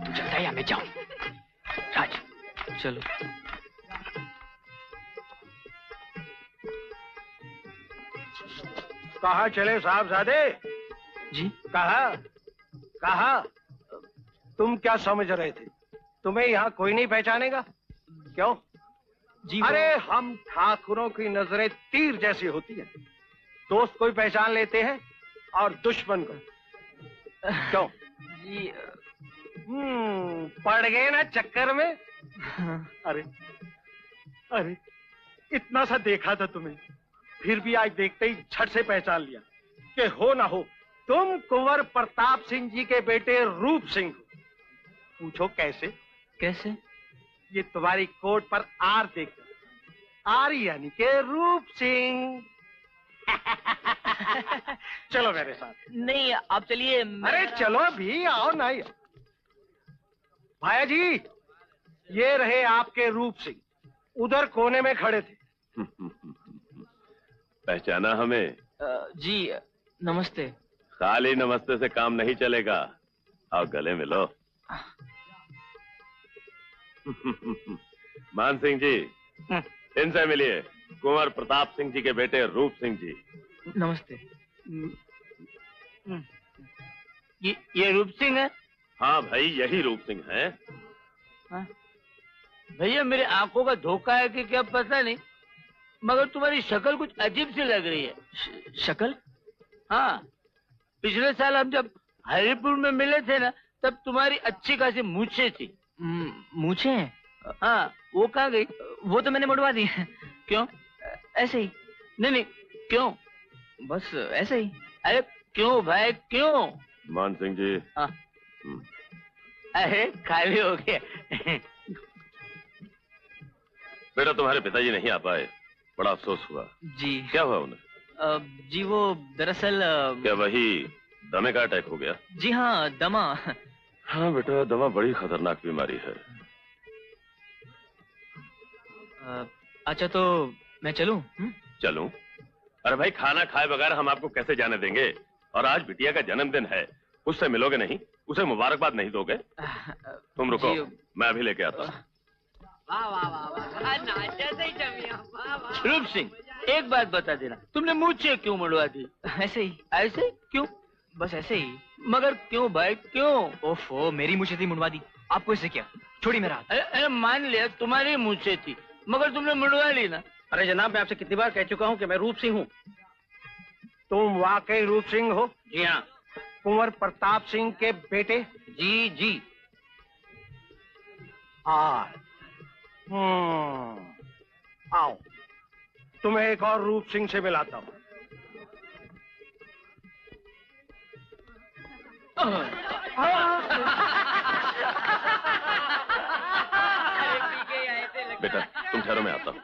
चलता है या मैं जाऊं? राज चलो। कहाँ चले साहबजादे? जी कहाँ? तुम क्या समझ रहे थे? तुम्हें यहाँ कोई नहीं पहचानेगा? क्यों? जी अरे हम ठाकुरों की नजरें तीर जैसी होती है। दोस्त कोई पहचान लेते हैं और दुश्मन को। क्यों? जी पड़ गए ना चक्कर में? अरे इतना सा देखा था तुम्हें, फिर भी आज देखते ही झट से पहचान लिया कि हो ना हो तुम कुंवर प्रताप सिंह जी के बेटे रूप सिंह हो। पूछो कैसे? कैसे? ये तुम्हारी कोट पर आर देखकर, आर यानी के रूप सिंह। चलो मेरे साथ। नहीं आप चलिए। अरे चलो भी, आओ ना। भाया जी, ये रहे आपके रूप सिंह, उधर कोने में खड़े थे। पहचाना हमें? जी नमस्ते। खाली नमस्ते से काम नहीं चलेगा, आओ गले मिलो। मान सिंह जी, इनसे मिलिए, कुंवर प्रताप सिंह जी के बेटे रूप सिंह जी। नमस्ते। ये रूप सिंह है? हाँ भाई, यही रूप सिंह है। भैया मेरे आंखों का धोखा है कि क्या पता नहीं, मगर तुम्हारी शक्ल कुछ अजीब सी लग रही है। शक्ल? हाँ, पिछले साल हम जब हरिपुर में मिले थे ना, तब तुम्हारी अच्छी खासी मूछें थी। मूछें? हाँ, वो कहाँ गई? वो तो मैंने मुड़वा दी। क्यों? ऐसे ही। नहीं क्यों? बस ऐसे ही। अरे क्यों भाई, क्यों? मान सिंह जी। हाँ। अरे खाली हो गया। बेटा तुम्हारे पिताजी नहीं आ पाए, बड़ा अफसोस हुआ। जी। क्या हुआ उन्हें? जी वो दरअसल क्या वही दमे का अटैक हो गया? जी हाँ, दमा। हाँ बेटा, दमा बड़ी खतरनाक बीमारी है। अच्छा तो मैं चलूं? चलूं? अरे भाई, खाना खाए बगैर हम आपको कैसे जाने देंगे? और आज बिटिया का जन्मदिन है, उससे मिलोगे नहीं, उसे मुबारकबाद नहीं दोगे? तुम रुको, मैं अभी लेके आता हूँ। रूप सिंह, एक बात बता देना, तुमने मूछें क्यों मुड़वा दी? ऐसे ही। ऐसे? क्यों? बस ऐसे ही। मगर क्यों भाई, क्यों? ओफो, मेरी मूछें थी, मुड़वा दी। आपको इससे क्या? छोड़ी मेरा हाथ। अरे मान लिया तुम्हारी मूछें थी, मगर तुमने मुड़वा ली ना। अरे जनाब, मैं आपसे कितनी बार कह चुका हूँ कि मैं रूप सिंह हूँ। तुम वाकई रूप सिंह हो? जी हाँ। कुंवर प्रताप सिंह के बेटे? जी। आओ, तुम्हें एक और रूप सिंह से मिलाता हूँ। बेटा तुम ठहरो, मैं आता हूँ।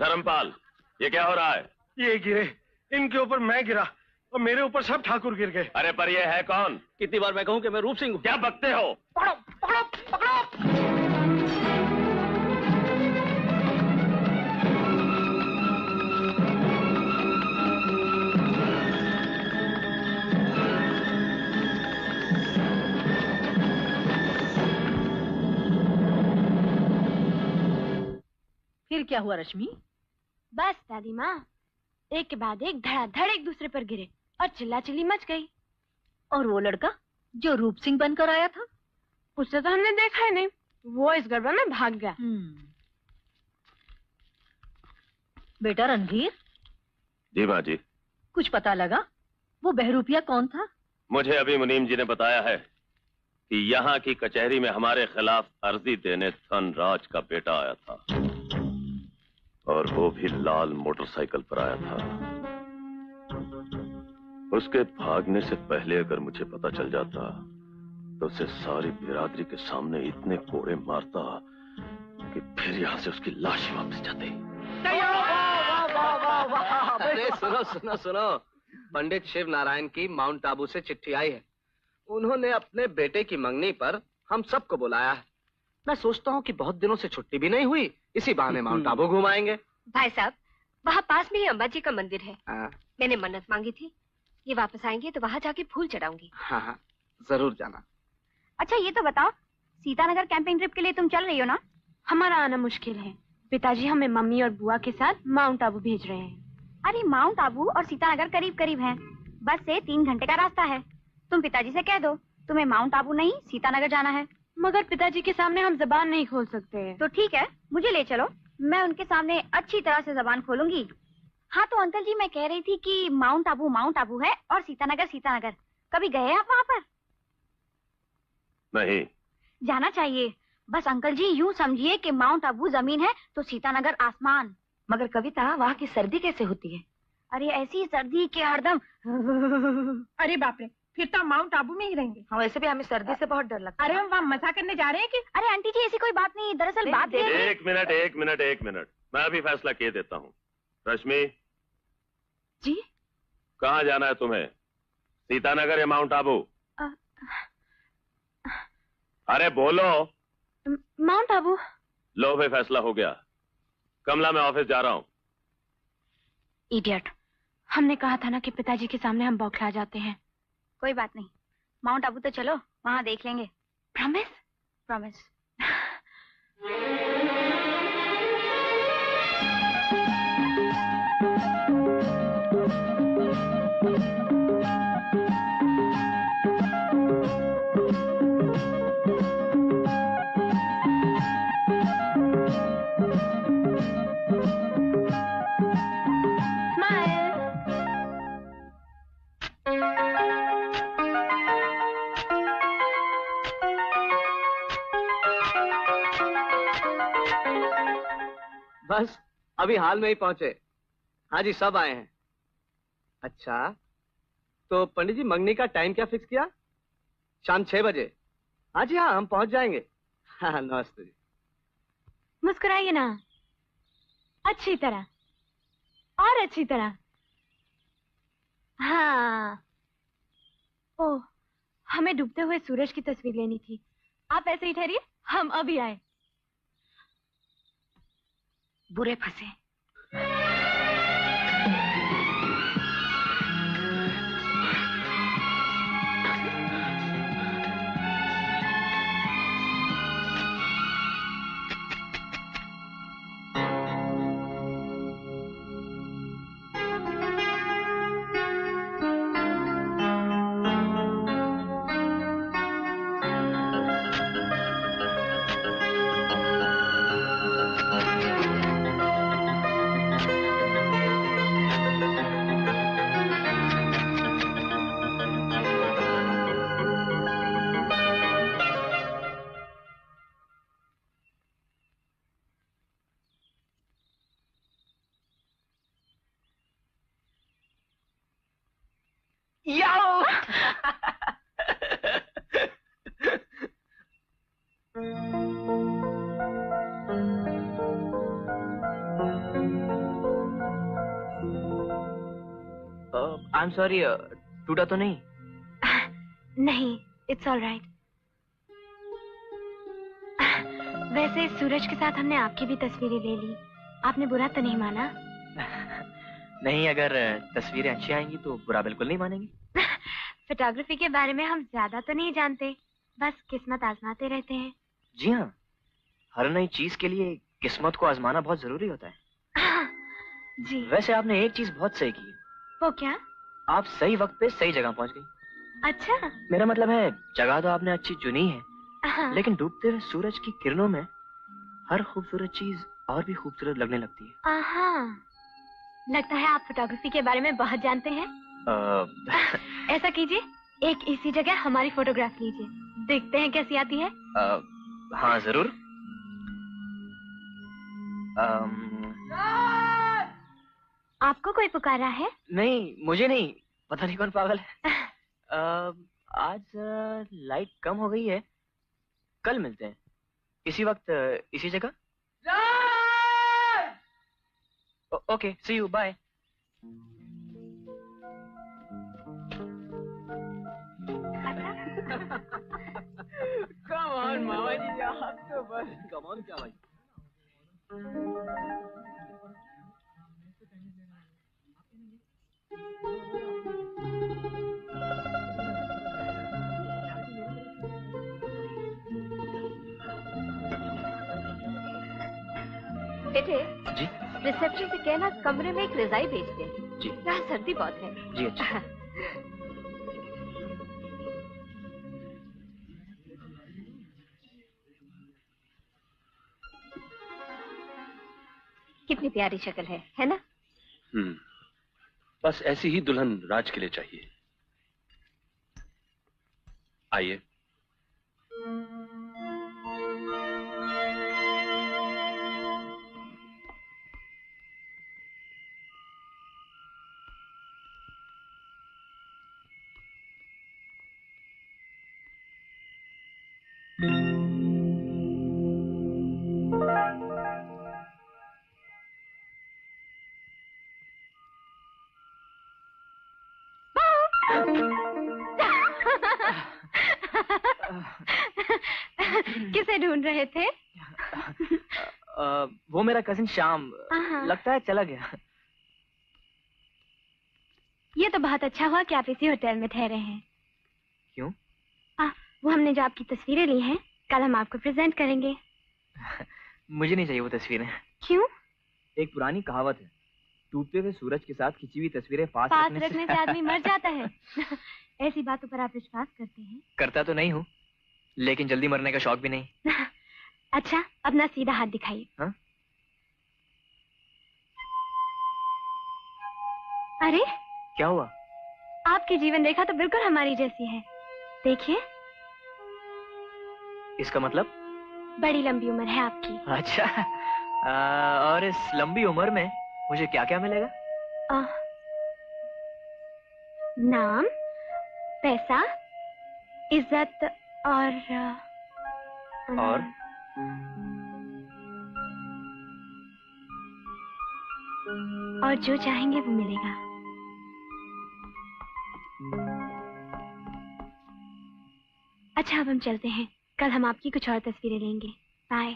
धर्मपाल, ये क्या हो रहा है? ये गिरे, इनके ऊपर मैं गिरा और मेरे ऊपर सब ठाकुर गिर गए। अरे पर ये है कौन? कितनी बार मैं कहूँ कि मैं रूप सिंह हूँ? क्या बकते हो? पकड़ो पकड़ो पकड़ो। फिर क्या हुआ रश्मि? बस दादी माँ, एक के बाद एक धड़ाधड़ एक दूसरे पर गिरे और चिल्लाचिल्ली मच गई। और वो लड़का जो रूप सिंह बनकर आया था, उसे तो हमने देखा ही नहीं, वो इस गड़बड़ में भाग गया। बेटा रणधीर। जी माँ जी। कुछ पता लगा वो बहरूपिया कौन था? मुझे अभी मुनीम जी ने बताया है कि यहाँ की कचहरी में हमारे खिलाफ अर्जी देने धनराज का बेटा आया था, और वो भी लाल मोटरसाइकिल पर आया था। उसके भागने से पहले अगर मुझे पता चल जाता तो उसे सारी बिरादरी के सामने इतने कोड़े मारता कि फिर यहाँ से उसकी लाश ही वापस जाती। अरे सुनो, पंडित शिव नारायण की माउंट आबू से चिट्ठी आई है। उन्होंने अपने बेटे की मंगनी पर हम सबको बुलाया है। मैं सोचता हूँ कि बहुत दिनों से छुट्टी भी नहीं हुई, इसी बहाने माउंट आबू घुमाएंगे। भाई साहब, वहाँ पास में ही अंबा जी का मंदिर है। मैंने मन्नत मांगी थी, ये वापस आएंगे तो वहाँ जाके फूल चढ़ाऊंगी। हाँ हाँ, जरूर जाना। अच्छा ये तो बताओ, सीतानगर कैंपिंग ट्रिप के लिए तुम चल रही हो ना? हमारा आना मुश्किल है, पिताजी हमें मम्मी और बुआ के साथ माउंट आबू भेज रहे हैं। अरे माउंट आबू और सीतानगर करीब करीब हैं, बस से 3 घंटे का रास्ता है। तुम पिताजी से कह दो तुम्हें माउंट आबू नहीं सीतानगर जाना है। मगर पिताजी के सामने हम जबान नहीं खोल सकते। तो ठीक है, मुझे ले चलो, मैं उनके सामने अच्छी तरह से जबान खोलूंगी। हाँ तो अंकल जी, मैं कह रही थी कि माउंट आबू है और सीतानगर सीतानगर। कभी गए आप वहाँ पर? नहीं। जाना चाहिए। बस अंकल जी यूँ समझिए कि माउंट आबू जमीन है तो सीतानगर आसमान। मगर कविता, वहाँ की सर्दी कैसे होती है? अरे ऐसी सर्दी के हरदम। अरे बाप रे, फिर तो हम माउंट आबू में ही रहेंगे। हाँ, वैसे भी हमें सर्दी से बहुत डर लगता है। अरे हम वहाँ मजा करने जा रहे हैं कि? अरे आंटी जी ऐसी कोई बात नहीं, दरअसल बात ये है। एक मिनट, मैं अभी फैसला किए देता हूँ। रश्मि जी, कहाँ जाना है तुम्हें, सीतानगर या माउंट आबू? अरे बोलो। माउंट आबू। लो भाई, फैसला हो गया। कमला, मैं ऑफिस जा रहा हूँ। इडियट, हमने कहा था ना कि पिताजी के सामने हम बौखला जाते हैं। कोई बात नहीं, माउंट आबू तो चलो, वहाँ देख लेंगे। प्रॉमिस? प्रॉमिस। बस अभी हाल में ही पहुंचे। हाँ जी, सब आए हैं। अच्छा, तो पंडित जी मंगनी का टाइम क्या फिक्स किया? शाम 6 बजे। हाँ जी, हाँ हम पहुंच जाएंगे। हाँ, नमस्ते जी। मुस्कुराइए ना, अच्छी तरह और अच्छी तरह। हाँ। ओह, हमें डूबते हुए सूरज की तस्वीर लेनी थी। आप ऐसे ही ठहरिए, हम अभी आए। बुरे फंसे। आई एम सॉरी, टूटा तो नहीं? नहीं, इट्स ऑल राइट। वैसे सूरज के साथ हमने आपकी भी तस्वीरें ले ली, आपने बुरा तो नहीं माना? नहीं, अगर तस्वीरें अच्छी आएंगी तो बुरा बिल्कुल नहीं मानेंगे। फोटोग्राफी के बारे में हम ज्यादा तो नहीं जानते, बस किस्मत आजमाते रहते हैं। जी हाँ, हर नई चीज के लिए किस्मत को आजमाना बहुत जरूरी होता है। जी। वैसे आपने एक चीज बहुत सही की। वो क्या? आप सही वक्त पे सही जगह पहुंच गई। अच्छा। मेरा मतलब है, जगह तो आपने अच्छी चुनी है, हाँ। लेकिन डूबते हुए सूरज की किरणों में हर खूबसूरत चीज और भी खूबसूरत लगने लगती है। लगता है आप फोटोग्राफी के बारे में बहुत जानते हैं। ऐसा कीजिए, एक इसी जगह हमारी फोटोग्राफ लीजिए, देखते हैं कैसी आती है। हाँ जरूर। आपको कोई पुकारा है? नहीं, मुझे नहीं, पता नहीं कौन पागल है। आज लाइट कम हो गई है, कल मिलते हैं इसी वक्त इसी जगह। Okay, see you, bye. Come on मामा जी, आप तो बस कम ऑन क्या भाई। बेटे जी रिसेप्शन से कहना कमरे में एक रजाई भेज दे। जी यहाँ सर्दी बहुत है। जी अच्छा। कितनी प्यारी शक्ल है ना? बस ऐसी ही दुल्हन राज के लिए चाहिए। आइए। किसे ढूंढ रहे थे? वो मेरा कजिन श्याम, लगता है चला गया। ये तो बहुत अच्छा हुआ कि आप इसी होटल में ठहरे हैं। क्यों? वो हमने जो आपकी तस्वीरें ली हैं, कल हम आपको प्रेजेंट करेंगे। मुझे नहीं चाहिए वो तस्वीरें। क्यों? एक पुरानी कहावत है, डूबते हुए सूरज के साथ खिंची हुई तस्वीरें पास रखने से आदमी मर जाता है। ऐसी बातों पर आप विश्वास करते हैं? करता तो नहीं हूँ, लेकिन जल्दी मरने का शौक भी नहीं। अच्छा, अपना सीधा हाथ दिखाइए। हाँ? अरे क्या हुआ? आपकी जीवन रेखा तो बिल्कुल हमारी जैसी है, देखिए। इसका मतलब? बड़ी लंबी उम्र है आपकी। अच्छा, और इस लंबी उम्र में मुझे क्या क्या मिलेगा? नाम, पैसा, इज्जत और जो चाहेंगे वो मिलेगा। अच्छा, अब हम चलते हैं, कल हम आपकी कुछ और तस्वीरें लेंगे। बाय।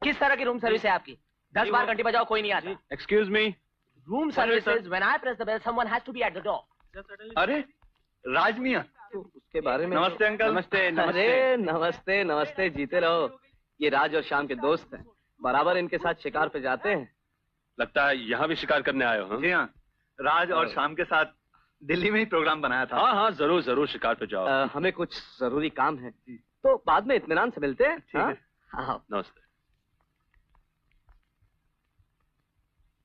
किस तरह की रूम सर्विस है आपकी? 10 बार घंटी बजाओ कोई नहीं आता। Excuse me. Room services, when I press the bell someone has to be at the door. अरे राज मियां, उसके बारे में नमस्ते अंकल। नमस्ते नमस्ते। अरे नमस्ते नमस्ते, जीते रहो। ये राज और श्याम के दोस्त हैं, बराबर इनके साथ शिकार पे जाते हैं। लगता है यहाँ भी शिकार करने आए हो। जी हाँ, राज और शाम के साथ दिल्ली में ही प्रोग्राम बनाया था। हाँ हाँ, जरूर जरूर शिकार पे जाओ। हमें कुछ जरूरी काम है, तो बाद में इत्मीनान से मिलते हैं। हाँ, नमस्ते।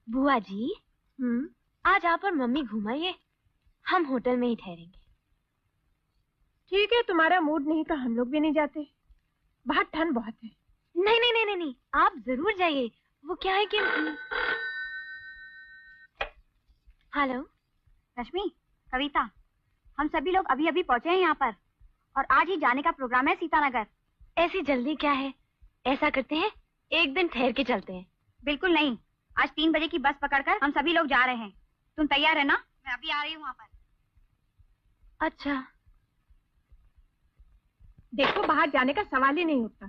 बुआ जी, आज आप और मम्मी घुमाइए, हम होटल में ही ठहरेंगे। ठीक है, तुम्हारा मूड नहीं तो हम लोग भी नहीं जाते, बाहर ठंड बहुत है। नहीं नहीं नहीं नहीं नहीं, आप जरूर जाइए। वो क्या है कि हेलो रश्मि, कविता, हम सभी लोग अभी अभी पहुंचे हैं यहाँ पर और आज ही जाने का प्रोग्राम है सीतानगर। ऐसी जल्दी क्या है? ऐसा करते हैं, एक दिन ठहर के चलते हैं। बिल्कुल नहीं, आज 3 बजे की बस पकड़कर हम सभी लोग जा रहे हैं। तुम तैयार है ना? मैं अभी आ रही हूँ वहाँ पर। अच्छा, देखो बाहर जाने का सवाल ही नहीं उठता।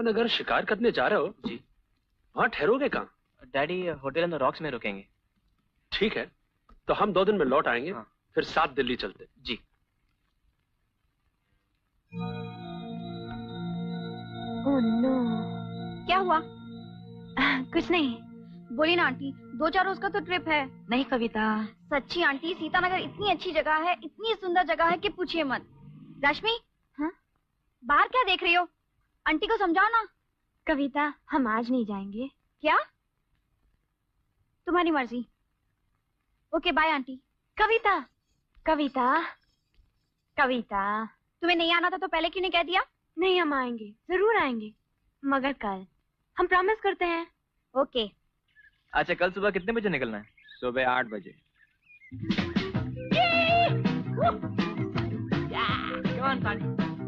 अगर शिकार करने जा रहे हो जी, वहाँ ठहरोगे कहाँ? Daddy hotel in the rocks में रुकेंगे। ठीक है, तो हम 2 दिन में लौट आएंगे। हाँ। फिर 7 दिल्ली चलते। जी। Oh no. क्या हुआ? कुछ नहीं। बोली ना आंटी, 2-4 रोज का तो ट्रिप है। नहीं कविता, सच्ची आंटी, सीतानगर इतनी अच्छी जगह है, इतनी सुंदर जगह है कि पूछिए मत। रश्मि, हाँ? बाहर क्या देख रही हो? आंटी को समझाओ ना। कविता, हम आज नहीं जाएंगे। क्या? तुम्हारी मर्जी। Okay, bye aunty. Kavita, Kavita, Kavita, तुम्हें नहीं आना था तो पहले क्यों नहीं कह दिया? नहीं, हम आएंगे, जरूर आएंगे, मगर कल। हम प्रॉमिस करते हैं। ओके। अच्छा, कल सुबह कितने बजे निकलना है? सुबह 8 बजे। Come on, buddy.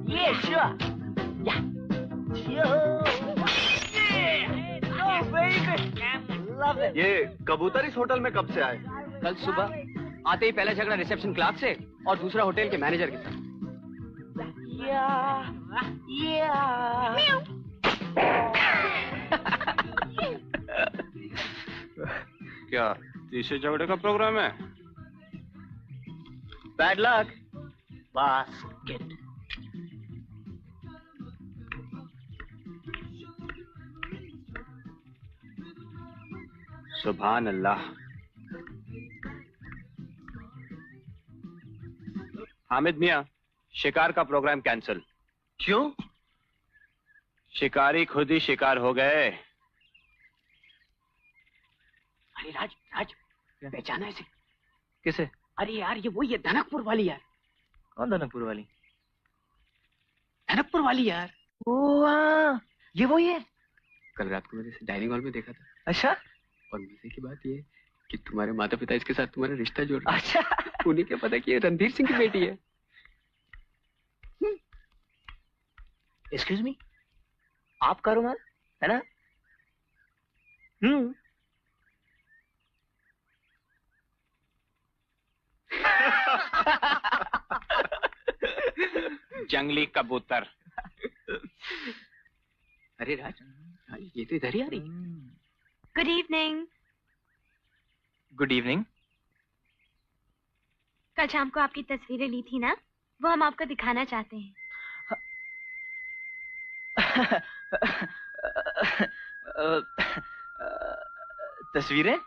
Yeah, sure. Yeah. Oh, baby. Love it. ये कबूतर इस होटल में कब से आए? कल सुबह आते ही पहला झगड़ा रिसेप्शन क्लार्क से और दूसरा होटल के मैनेजर के साथ। क्या तीसरे झगड़े का प्रोग्राम है? Bad luck. बास्केट। सुभान अल्लाह। हामिद मियां, शिकार का प्रोग्राम कैंसिल। क्यों? शिकारी खुद ही शिकार हो गए। अरे राज, राज, पहचाना इसे? किसे? अरे यार, ये वही है, धनकपुर वाली यार। कौन धनकपुर वाली? धनकपुर वाली यार। ओ हाँ, ये वही है। कल रात को मैंने इसे डाइनिंग हॉल में देखा था। अच्छा। और मजे की बात ये है कि तुम्हारे माता पिता इसके साथ तुम्हारा रिश्ता जोड़ रहे हैं। अच्छा। उन्हें क्या पता कि ये रणधीर सिंह की बेटी है। एक्सक्यूज मी, आपका रुमाल है ना? जंगली कबूतर। अरे राज, ये तो इधर ही आ रही। Good evening. Good evening. कल शाम को आपकी तस्वीरें ली थी ना, वो हम आपको दिखाना चाहते हैं। तस्वीरें?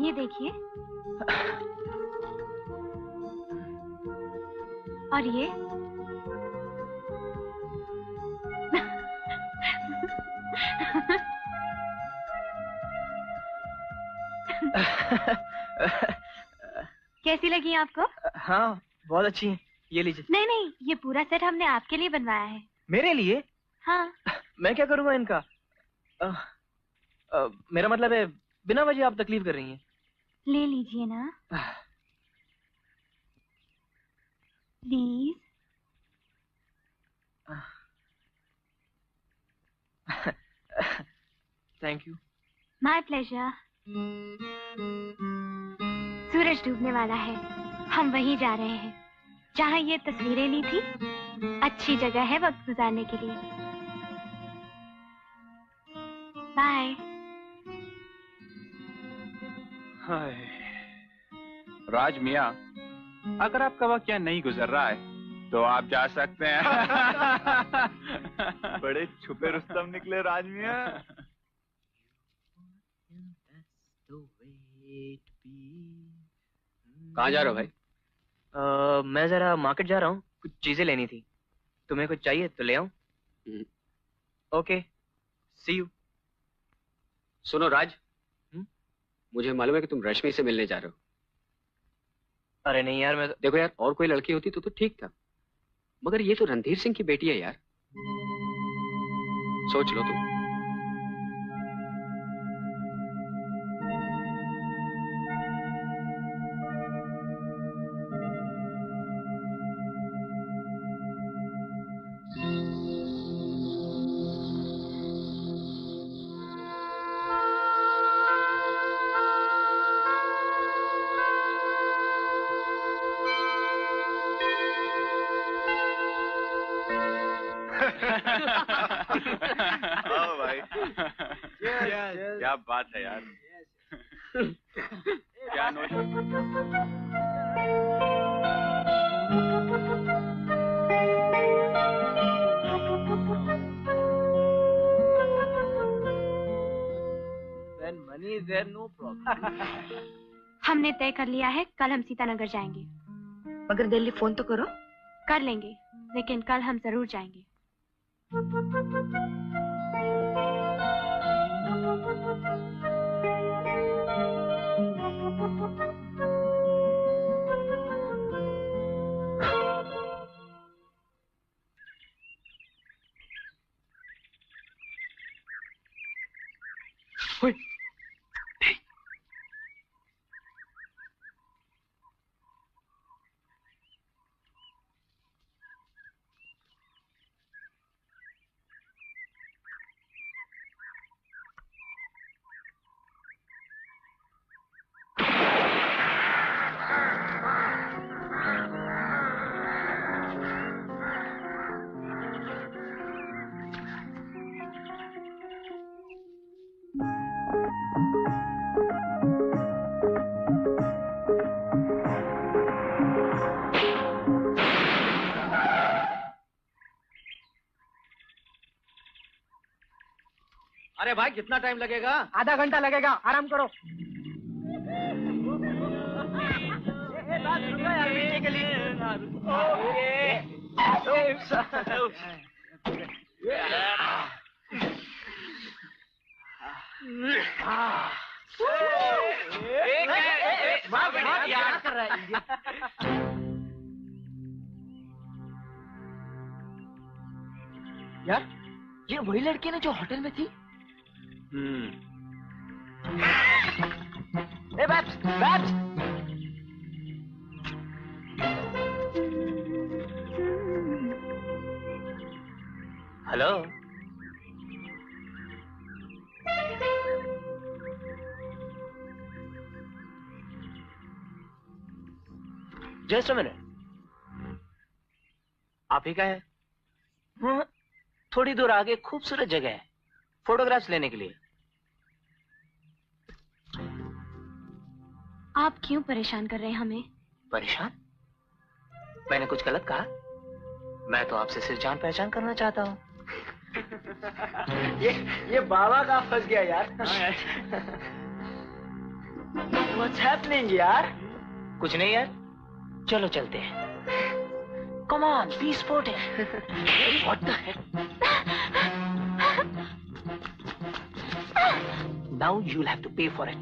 ये देखिए। और ये कैसी लगी आपको? हाँ, बहुत अच्छी है। ये लीजिए। नहीं नहीं, ये पूरा सेट हमने आपके लिए बनवाया है। मेरे लिए? हाँ। मैं क्या करूँगा इनका? मेरा मतलब है, बिना वजह आप तकलीफ कर रही हैं। ले लीजिए ना please. Thank you. My pleasure. सूरज डूबने वाला है, हम वहीं जा रहे हैं जहाँ ये तस्वीरें ली थी। अच्छी जगह है वक्त गुजारने के लिए। बाय। हाय राज मियां, अगर आपका वक्त यहाँ नहीं गुजर रहा है तो आप जा सकते हैं। बड़े छुपे रुस्तम निकले राज मियां। कहाँ जा रहे हो भाई? मैं जरा मार्केट जा रहा हूँ, कुछ चीजें लेनी थी। तुम्हें कुछ चाहिए तो ले आऊं? Okay, see you. सुनो राज, मुझे मालूम है कि तुम रश्मि से मिलने जा रहे हो। अरे नहीं यार, मैं तो... देखो यार, और कोई लड़की होती तो ठीक था, मगर ये तो रणधीर सिंह की बेटी है यार। सोच लो तुम। आओ भाई। क्या बात है यार। क्या नोश। When money is there, no problem. हमने तय कर लिया है, कल हम सीतानगर जाएंगे। मगर दिल्ली फोन तो करो। कर लेंगे, लेकिन कल हम जरूर जाएंगे। अरे भाई कितना टाइम लगेगा? आधा घंटा लगेगा, आराम करो। क्या कर रहा है? यार ये वही लड़की ना जो होटल में थी। ए babes, babes. Hello. Just a minute. आप ही का है? थोड़ी दूर आगे खूबसूरत जगह है फोटोग्राफ्स लेने के लिए। आप क्यों परेशान कर रहे हैं हमें? परेशान? मैंने कुछ गलत कहा? मैं तो आपसे सिर्फ जान पहचान करना चाहता हूँ। ये बाबा का फंस गया यार। What's happening यार? कुछ नहीं यार, चलो चलते हैं। Come on, be sportive. What the heck? Now you'll have to pay for it.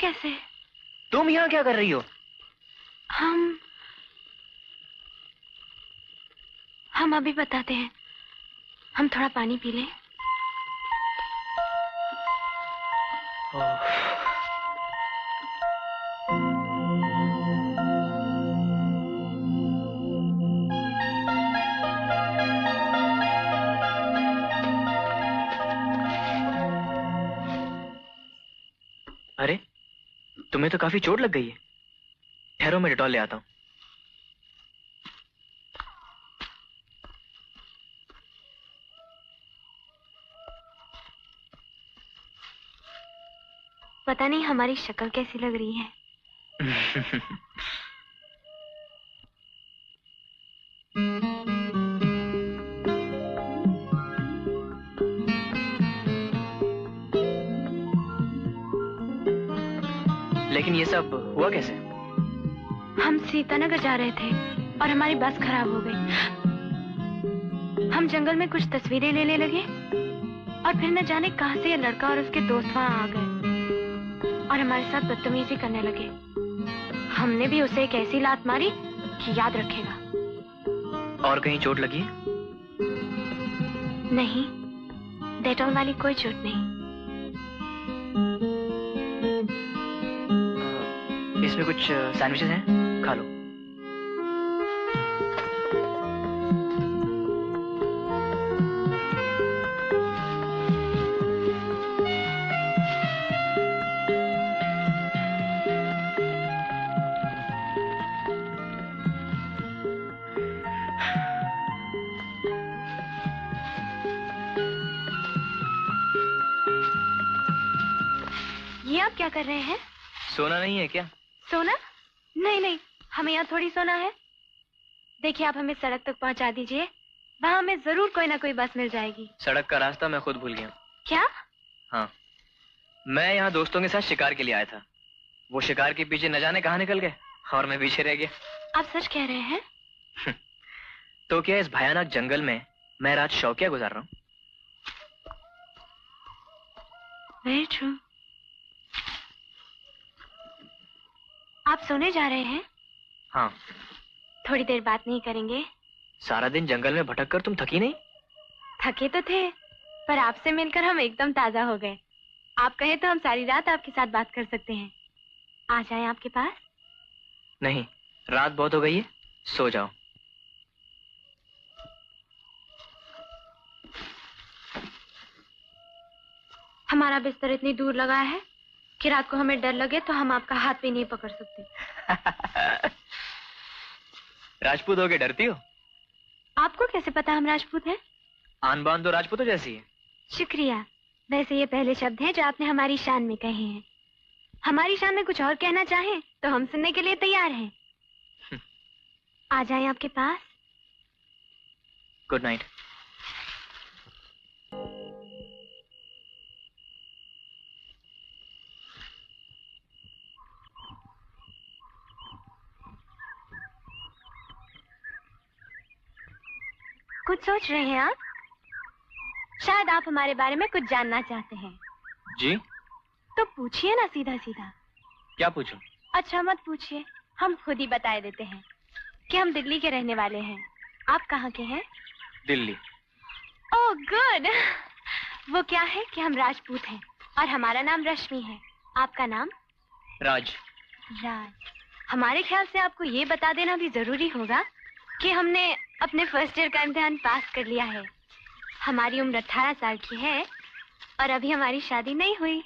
कैसे? तुम यहाँ क्या कर रही हो? हम अभी बताते हैं। हम थोड़ा पानी पी लें। अरे तुम्हें तो काफी चोट लग गई है। ठहरो मैं डेटॉल ले आता हूँ। पता नहीं हमारी शक्ल कैसी लग रही है। लेकिन ये सब हुआ कैसे? हम सीतानगर जा रहे थे और हमारी बस खराब हो गई। हम जंगल में कुछ तस्वीरें लेने लगे और फिर न जाने कहां से ये लड़का और उसके दोस्त वहां आ गए और हमारे साथ बदतमीजी करने लगे। हमने भी उसे एक ऐसी लात मारी कि याद रखेगा। और कहीं चोट लगी? नहीं, डेटॉल वाली कोई चोट नहीं। इसमें कुछ सैंडविचेस हैं, खा लो। ये आप क्या कर रहे हैं? सोना नहीं है क्या? सोना? नहीं नहीं, हमें यहाँ थोड़ी सोना है। देखिए, आप हमें सड़क तक पहुँचा दीजिए, वहाँ हमें जरूर कोई ना कोई बस मिल जाएगी। सड़क का रास्ता मैं खुद भूल गया। क्या? हाँ, मैं यहाँ दोस्तों के साथ शिकार के लिए आया था। वो शिकार के पीछे न जाने कहाँ निकल गए और मैं पीछे रह गया। आप सच कह रहे हैं? तो क्या इस भयानक जंगल में मैं रात शौकिया गुजार रहा हूँ? Very true. आप सोने जा रहे हैं? हाँ। थोड़ी देर बात नहीं करेंगे? सारा दिन जंगल में भटक कर तुम थकी नहीं? थके तो थे, पर आपसे मिलकर हम एकदम ताजा हो गए। आप कहे तो हम सारी रात आपके साथ बात कर सकते हैं। आ जाएं आपके पास? नहीं, रात बहुत हो गई है, सो जाओ। हमारा बिस्तर इतनी दूर लगा है कि रात को हमें डर लगे तो हम आपका हाथ भी नहीं पकड़ सकते। राजपूत होके डरती हो? आपको कैसे पता हम राजपूत हैं? आन बान तो राजपूतों जैसी है। शुक्रिया। वैसे ये पहले शब्द हैं जो आपने हमारी शान में कहे हैं। हमारी शान में कुछ और कहना चाहें तो हम सुनने के लिए तैयार हैं। आ जाएं आपके पास। Good night. कुछ सोच रहे हैं आप? शायद आप हमारे बारे में कुछ जानना चाहते हैं। जी? तो पूछिए ना सीधा सीधा। क्या पूछूं? अच्छा मत पूछिए, हम खुद ही बता देते हैं कि हम दिल्ली के रहने वाले हैं। आप कहाँ के हैं? दिल्ली। Oh good. वो क्या है कि हम राजपूत हैं और हमारा नाम रश्मि है। आपका नाम? राज। राज। हमारे ख्याल से आपको ये बता देना भी जरूरी होगा कि हमने अपने फर्स्ट ईयर का इम्तिहान पास कर लिया है। हमारी उम्र 18 साल की है और अभी हमारी शादी नहीं हुई।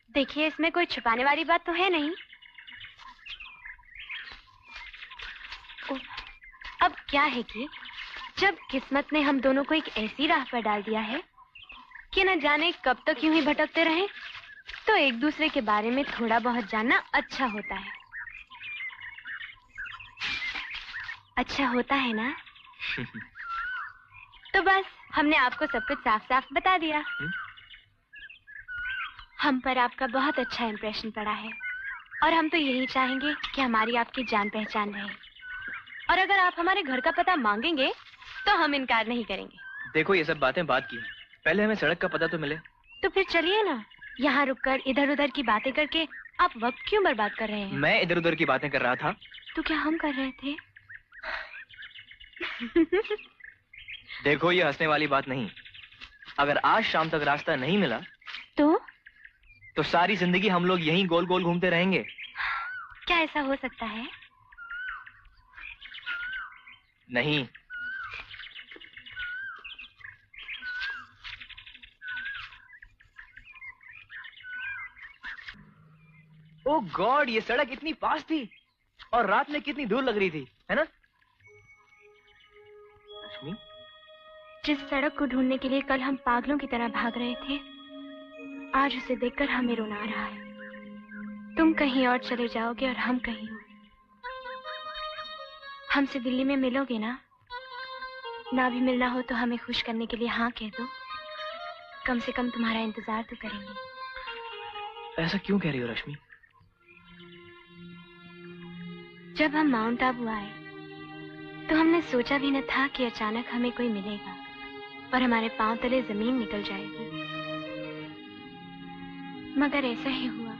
देखिए, इसमें कोई छुपाने वाली बात तो है नहीं। अब क्या है कि जब किस्मत ने हम दोनों को एक ऐसी राह पर डाल दिया है कि न जाने कब तक यूं ही भटकते रहें, तो एक दूसरे के बारे में थोड़ा बहुत जानना अच्छा होता है। अच्छा होता है ना? तो बस हमने आपको सब कुछ साफ साफ बता दिया। हम पर आपका बहुत अच्छा इम्प्रेशन पड़ा है और हम तो यही चाहेंगे कि हमारी आपकी जान पहचान रहे। और अगर आप हमारे घर का पता मांगेंगे तो हम इनकार नहीं करेंगे। देखो, ये सब बातें बात की, पहले हमें सड़क का पता तो मिले। तो फिर चलिए ना, यहाँ रुककर इधर उधर की बातें करके आप वक्त क्यों बर्बाद कर रहे हैं? मैं इधर उधर की बातें कर रहा था। तो क्या हम कर रहे थे? देखो, ये हंसने वाली बात नहीं। अगर आज शाम तक रास्ता नहीं मिला तो सारी जिंदगी हम लोग यहीं गोल गोल घूमते रहेंगे। क्या ऐसा हो सकता है? नहीं। ओह गॉड, ये सड़क इतनी पास थी और रात में कितनी दूर लग रही थी, है ना? जिस सड़क को ढूंढने के लिए कल हम पागलों की तरह भाग रहे थे, आज उसे देखकर हमें रोना आ रहा है। तुम कहीं और चले जाओगे और हम कहीं और। हमसे दिल्ली में मिलोगे ना? ना भी मिलना हो तो हमें खुश करने के लिए हाँ कह दो। कम से कम तुम्हारा इंतजार तो करेंगे। ऐसा क्यों कह रही हो रश्मि? जब हम माउंट आबू आए तो हमने सोचा भी न था कि अचानक हमें कोई मिलेगा और हमारे पांव तले जमीन निकल जाएगी। मगर ऐसा ही हुआ।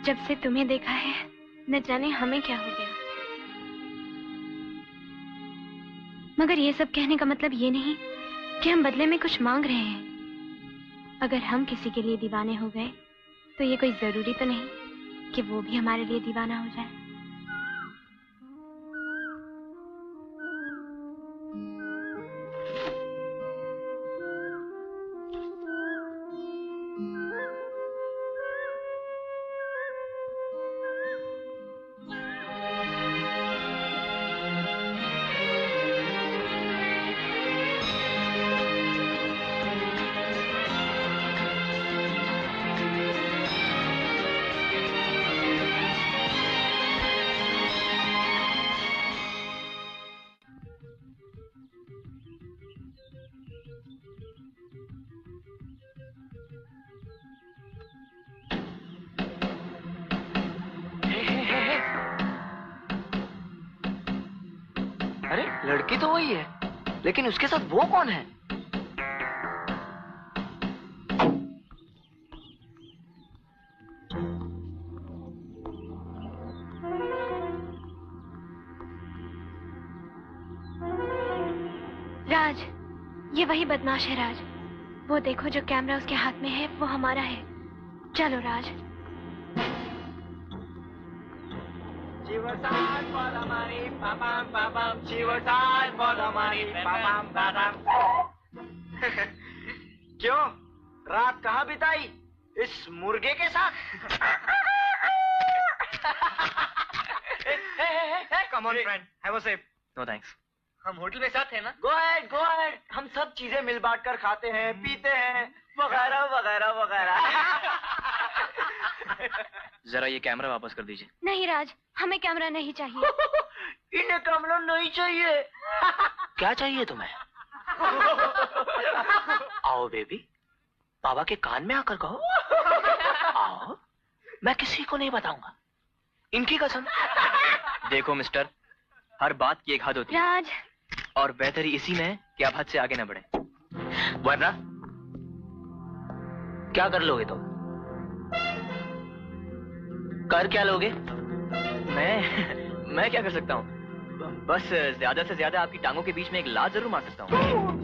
जब से तुम्हें देखा है न जाने हमें क्या हो गया। मगर ये सब कहने का मतलब ये नहीं कि हम बदले में कुछ मांग रहे हैं। अगर हम किसी के लिए दीवाने हो गए तो ये कोई जरूरी तो नहीं कि वो भी हमारे लिए दीवाना हो जाए। अरे लड़की तो वही है, लेकिन उसके साथ वो कौन है? राज, ये वही बदमाश है राज। वो देखो जो कैमरा उसके हाथ में है वो हमारा है। चलो राज। क्यों रात कहाँ बिताई इस मुर्गे के साथ? Come on friend, have a sip. No thanks. हम होटल में साथ हैं ना? Go ahead, go ahead. हम सब चीजें मिल बांट कर खाते हैं, पीते हैं, वगैरह वगैरह वगैरह। जरा ये कैमरा वापस कर दीजिए। नहीं राज, हमें कैमरा नहीं चाहिए। इन्हें कैमरा नहीं चाहिए। क्या चाहिए तुम्हें? आओ बेबी, बाबा के कान में आकर कहो। आओ, मैं किसी को नहीं बताऊंगा, इनकी कसम। देखो मिस्टर, हर बात की एक हद होती है राज, और बेहतरी इसी में है कि आप हद से आगे न बढ़े, वरना क्या कर लोगे तुम? कर क्या लोगे? मैं क्या कर सकता हूँ? बस ज्यादा से ज्यादा आपकी टांगों के बीच में एक लात जरूर मार सकता हूँ।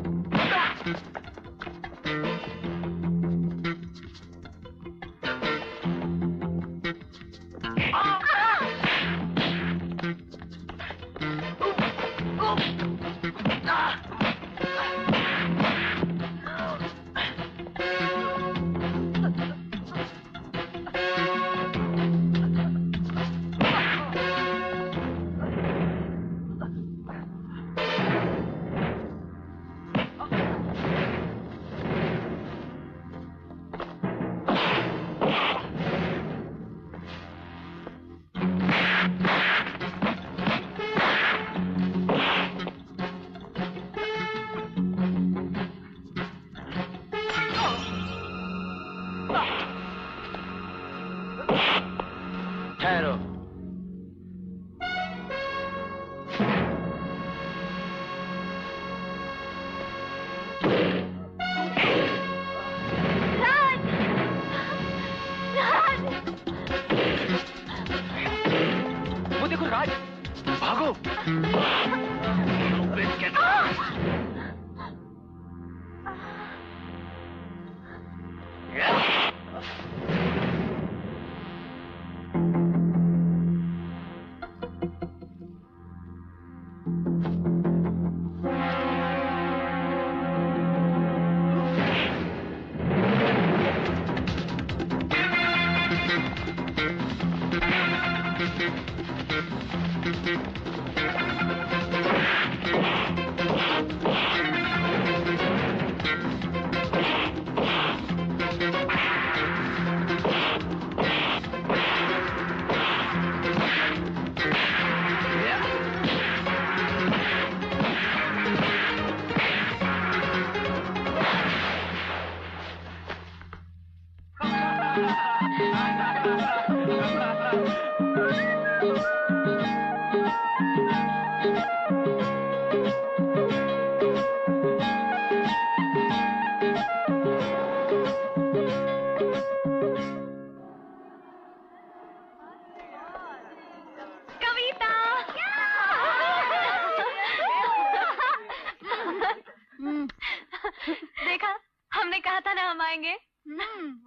कहा था ना हम आएंगे।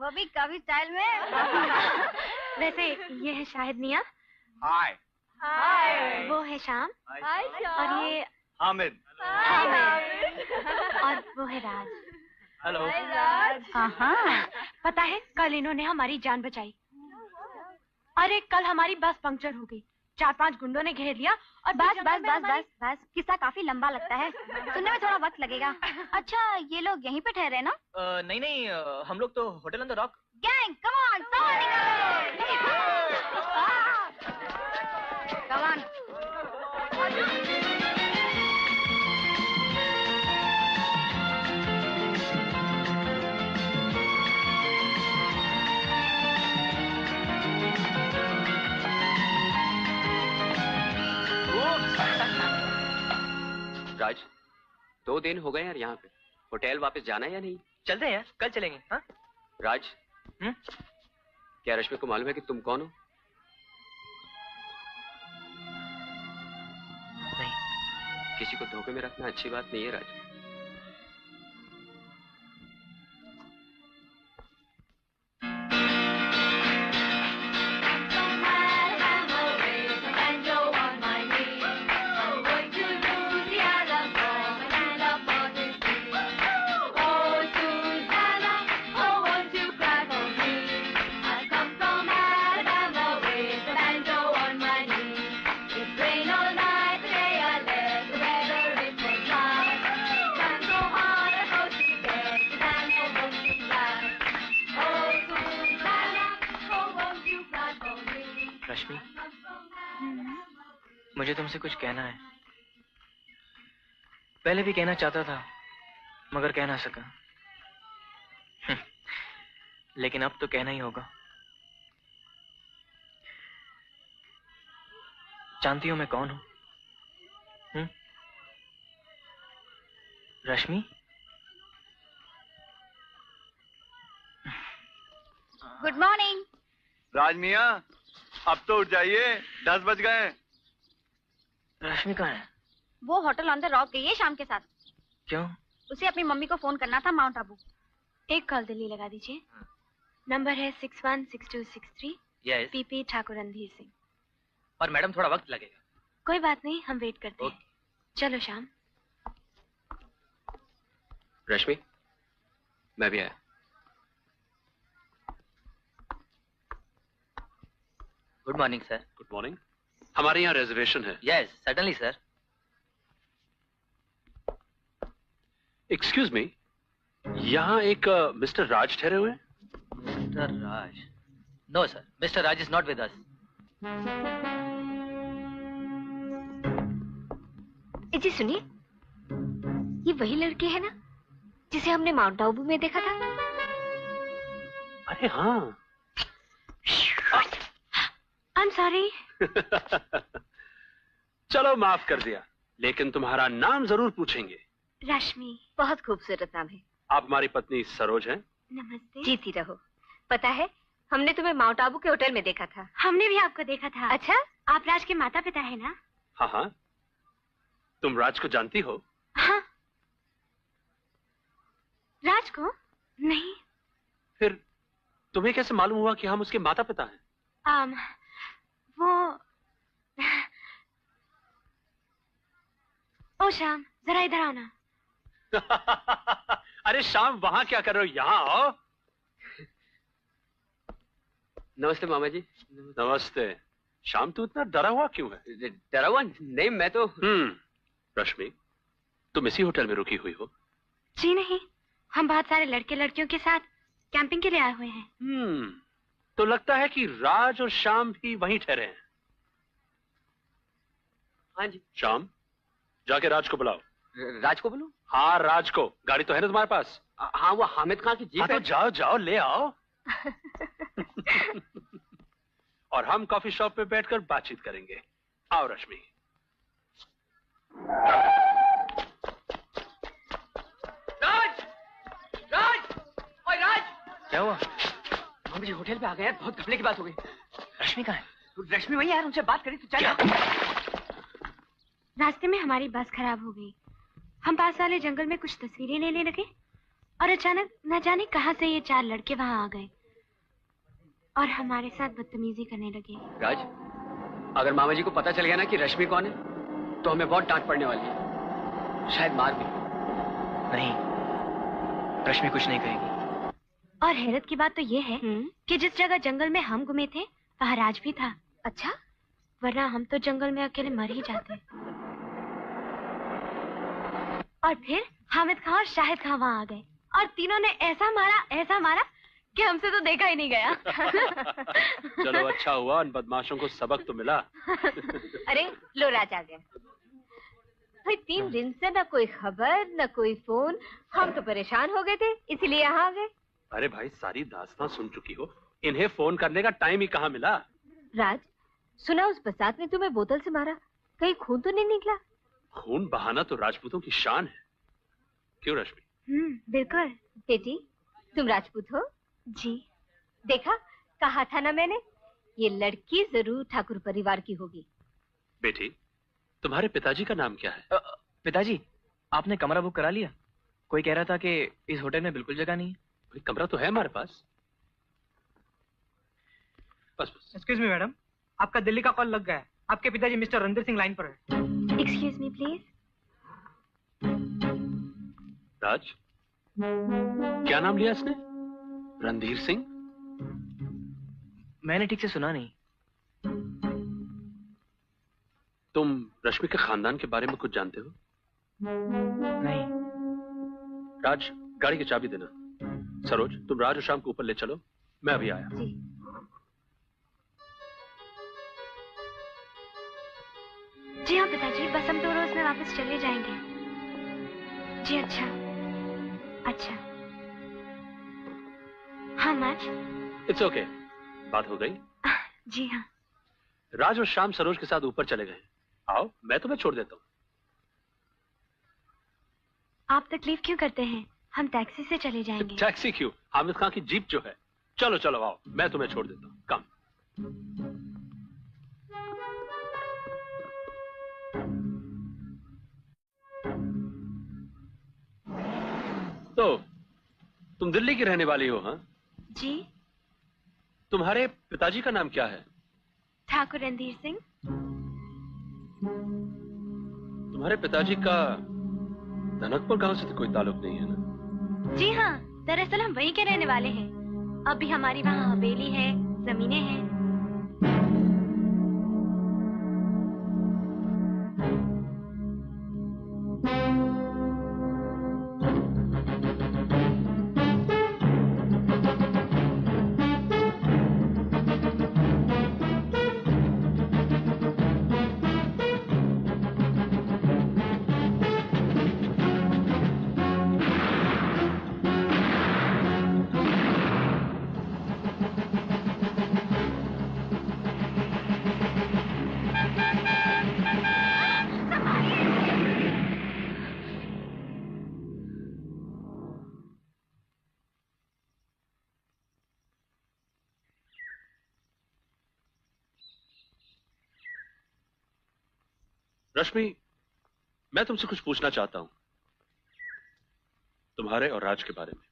वो भी काफी स्टाइल में। वैसे ये है शाहिद मियाँ। हाय। हाय। वो है शाम। हाय शाम। और ये हामिद। और वो है राज। हेलो। राज। हाँ, पता है कल इन्होंने हमारी जान बचाई। अरे कल हमारी बस पंक्चर हो गई, 4-5 गुंडों ने घेर लिया और बस बस बस बस बस, किस्सा काफी लंबा लगता है, सुनने में थोड़ा वक्त लगेगा। अच्छा ये लोग यहीं पे ठहरे ना? नहीं नहीं, हम लोग तो hotel on the rock. Gang come on, sound come on. Raj, 2 दिन हो गए यार यहाँ पे। होटल वापस जाना है या नहीं? चलते हैं यार, कल चलेंगे। हाँ राज, क्या रश्मि को मालूम है कि तुम कौन हो? नहीं। किसी को धोखे में रखना अच्छी बात नहीं है राज। रश्मि, मुझे तुमसे कुछ कहना है। पहले भी कहना चाहता था मगर कह ना सका। लेकिन अब तो कहना ही होगा। जानती हो मैं कौन हूं? रश्मि? Good morning. राज मियाँ, अब तो उठ जाइए, 10 बज गए। रश्मि कहाँ है? वो होटल ऑन द रॉक गई है शाम के साथ। क्यों? उसे अपनी मम्मी को फोन करना था माउंट आबू। एक कॉल दिल्ली लगा दीजिए। नंबर है 616263। यस। पीपी ठाकुर रणधीर सिंह। और मैडम थोड़ा वक्त लगेगा। कोई बात नहीं, हम वेट करते हैं। चलो शाम। रश्मि, मैं भी आया। Good morning sir. Good morning. हमारे यहाँ रिजर्वेशन है। Yes certainly sir. Excuse me, यहाँ एक मिस्टर राज ठहरे हुए हैं? Mister Raj? No sir, mister Raj is not with us. जी सुनिए, ये वही लड़की है ना जिसे हमने माउंट आबू में देखा था? अरे हाँ। I'm sorry। चलो माफ कर दिया, लेकिन तुम्हारा नाम जरूर पूछेंगे। रश्मि। बहुत खूबसूरत नाम है। आप हमारी पत्नी सरोज हैं? नमस्ते। जीती रहो। पता है, हमने तुम्हें माउंट आबू के होटल में देखा था। हमने भी आपको देखा था। अच्छा? आप राज के माता पिता है ना? हाँ हाँ। तुम राज को जानती हो? हाँ। राज को? नहीं। फिर तुम्हें कैसे मालूम हुआ कि हम उसके माता पिता हैं? वो ओ श्याम, जरा इधर आओ ना। अरे शाम, वहां क्या कर रहे हो? यहाँ आओ। नमस्ते मामा जी। नमस्ते। शाम, तू इतना डरा हुआ क्यों है? डरा हुआ नहीं, मैं तो रश्मि, तुम इसी होटल में रुकी हुई हो? जी नहीं, हम बहुत सारे लड़के लड़कियों के साथ कैंपिंग के लिए आए हुए हैं। तो लगता है कि राज और शाम भी वहीं ठहरे हैं। हाँ जी। शाम, जाके राज को बुलाओ। राज को बोलूं? हाँ राज को। गाड़ी तो है ना तुम्हारे पास? हाँ, वो हामिद खान की जीप हाँ, है। तो जाओ जाओ, ले आओ। और हम कॉफी शॉप पे बैठकर बातचीत करेंगे। आओ रश्मि। राज! राज! ओए राज! क्या हुआ? मामा जी होटल पे आ गए यार, बहुत घबले की बात हो गई। रश्मि कहाँ है? रश्मि वही यार, उनसे बात करी तो चल। रास्ते में हमारी बस खराब हो गई। हम पास वाले जंगल में कुछ तस्वीरें लेने लगे और अचानक न जाने कहां से ये 4 लड़के वहां आ गए और हमारे साथ बदतमीजी करने लगे। राज, अगर मामा जी को पता चल गया ना कि रश्मि कौन है तो हमें बहुत डांट पड़ने वाली है, शायद मार भी। नहीं, रश्मि कुछ नहीं कहेगी। और हैरत की बात तो ये है कि जिस जगह जंगल में हम घूमे थे वहाँ राज भी था। अच्छा, वरना हम तो जंगल में अकेले मर ही जाते। और फिर हामिद खां और शाहिद खां वहाँ आ गए और तीनों ने ऐसा मारा कि हमसे तो देखा ही नहीं गया। चलो अच्छा हुआ, उन बदमाशों को सबक तो मिला। अरे लो, राज आ गया। भाई 3 दिन से न कोई खबर न कोई फोन, हम तो परेशान हो गए थे इसीलिए यहाँ आ गए। अरे भाई, सारी दास्तां सुन चुकी हो, इन्हें फोन करने का टाइम ही कहाँ मिला। राज, सुना उस बसात ने तुम्हें बोतल से मारा, कहीं खून तो नहीं निकला? खून बहाना तो राजपूतों की शान है। क्यों रश्मि? बिल्कुल। बेटी, तुम राजपूत हो? जी। देखा, कहा था ना मैंने, ये लड़की जरूर ठाकुर परिवार की होगी। बेटी, तुम्हारे पिताजी का नाम क्या है? पिताजी, आपने कमरा बुक करा लिया? कोई कह रहा था कि इस होटल में बिल्कुल जगह नहीं है। कमरा तो है हमारे पास। बस। एक्सक्यूज मी मैडम, आपका दिल्ली का कॉल लग गया है। आपके पिताजी मिस्टर रणधीर सिंह लाइन पर है। Excuse me please. राज, क्या नाम लिया इसने? रणधीर सिंह? मैंने ठीक से सुना नहीं। तुम रश्मि के खानदान के बारे में कुछ जानते हो? नहीं। राज, गाड़ी की चाबी देना। सरोज, तुम राज और शाम को ऊपर ले चलो, मैं अभी आया। जी हाँ पिताजी, बस हम 2 रोज में वापस चले जाएंगे। जी अच्छा। हाँ मैच। इट्स ओके, बात हो गई। जी हाँ। राज और शाम सरोज के साथ ऊपर चले गए। आओ, मैं तुम्हें छोड़ देता हूँ। आप तकलीफ क्यों करते हैं? हम टैक्सी से चले जाएंगे। टैक्सी क्यों? हामिद खां की जीप जो है। चलो चलो आओ, मैं तुम्हें छोड़ देता हूँ। कम। तो तुम दिल्ली की रहने वाली हो? हाँ जी। तुम्हारे पिताजी का नाम क्या है? ठाकुर रणधीर सिंह। तुम्हारे पिताजी का धनकपुर गांव से तो कोई ताल्लुक नहीं है ना? जी हाँ, दरअसल हम वहीं के रहने वाले हैं। अभी हमारी वहाँ हवेली है, जमीनें हैं। रश्मि, मैं तुमसे कुछ पूछना चाहता हूं, तुम्हारे और राज के बारे में।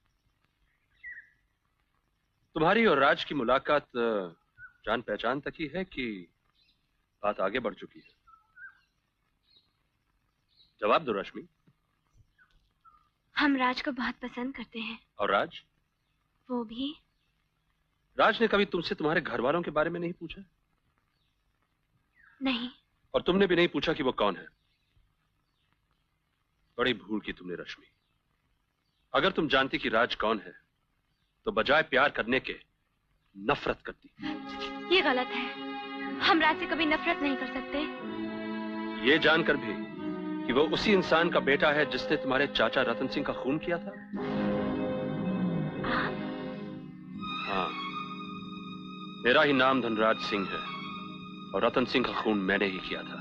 तुम्हारी और राज की मुलाकात जान पहचान तक ही है कि बात आगे बढ़ चुकी है? जवाब दो रश्मि। हम राज को बहुत पसंद करते हैं। और राज? वो भी। राज ने कभी तुमसे तुम्हारे घर वालों के बारे में नहीं पूछा? नहीं। और तुमने भी नहीं पूछा कि वो कौन है? बड़ी भूल की तुमने रश्मि। अगर तुम जानती कि राज कौन है तो बजाय प्यार करने के नफरत करती। ये गलत है। हम राज से कभी नफरत नहीं कर सकते। ये जानकर भी कि वो उसी इंसान का बेटा है जिसने तुम्हारे चाचा रतन सिंह का खून किया था। हाँ, मेरा ही नाम धनराज सिंह है और रतन सिंह का खून मैंने ही किया था।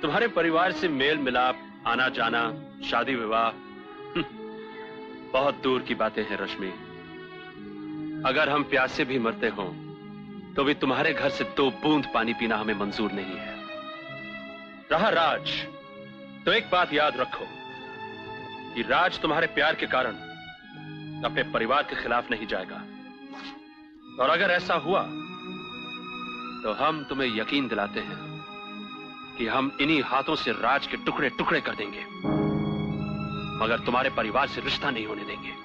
तुम्हारे परिवार से मेल मिलाप, आना जाना, शादी विवाह, बहुत दूर की बातें हैं रश्मि। अगर हम प्यासे भी मरते हों तो भी तुम्हारे घर से 2 बूंद पानी पीना हमें मंजूर नहीं है। रहा राज, तो एक बात याद रखो कि राज तुम्हारे प्यार के कारण अपने परिवार के खिलाफ नहीं जाएगा, और अगर ऐसा हुआ तो हम तुम्हें यकीन दिलाते हैं कि हम इन्हीं हाथों से राज के टुकड़े टुकड़े कर देंगे, मगर तुम्हारे परिवार से रिश्ता नहीं होने देंगे।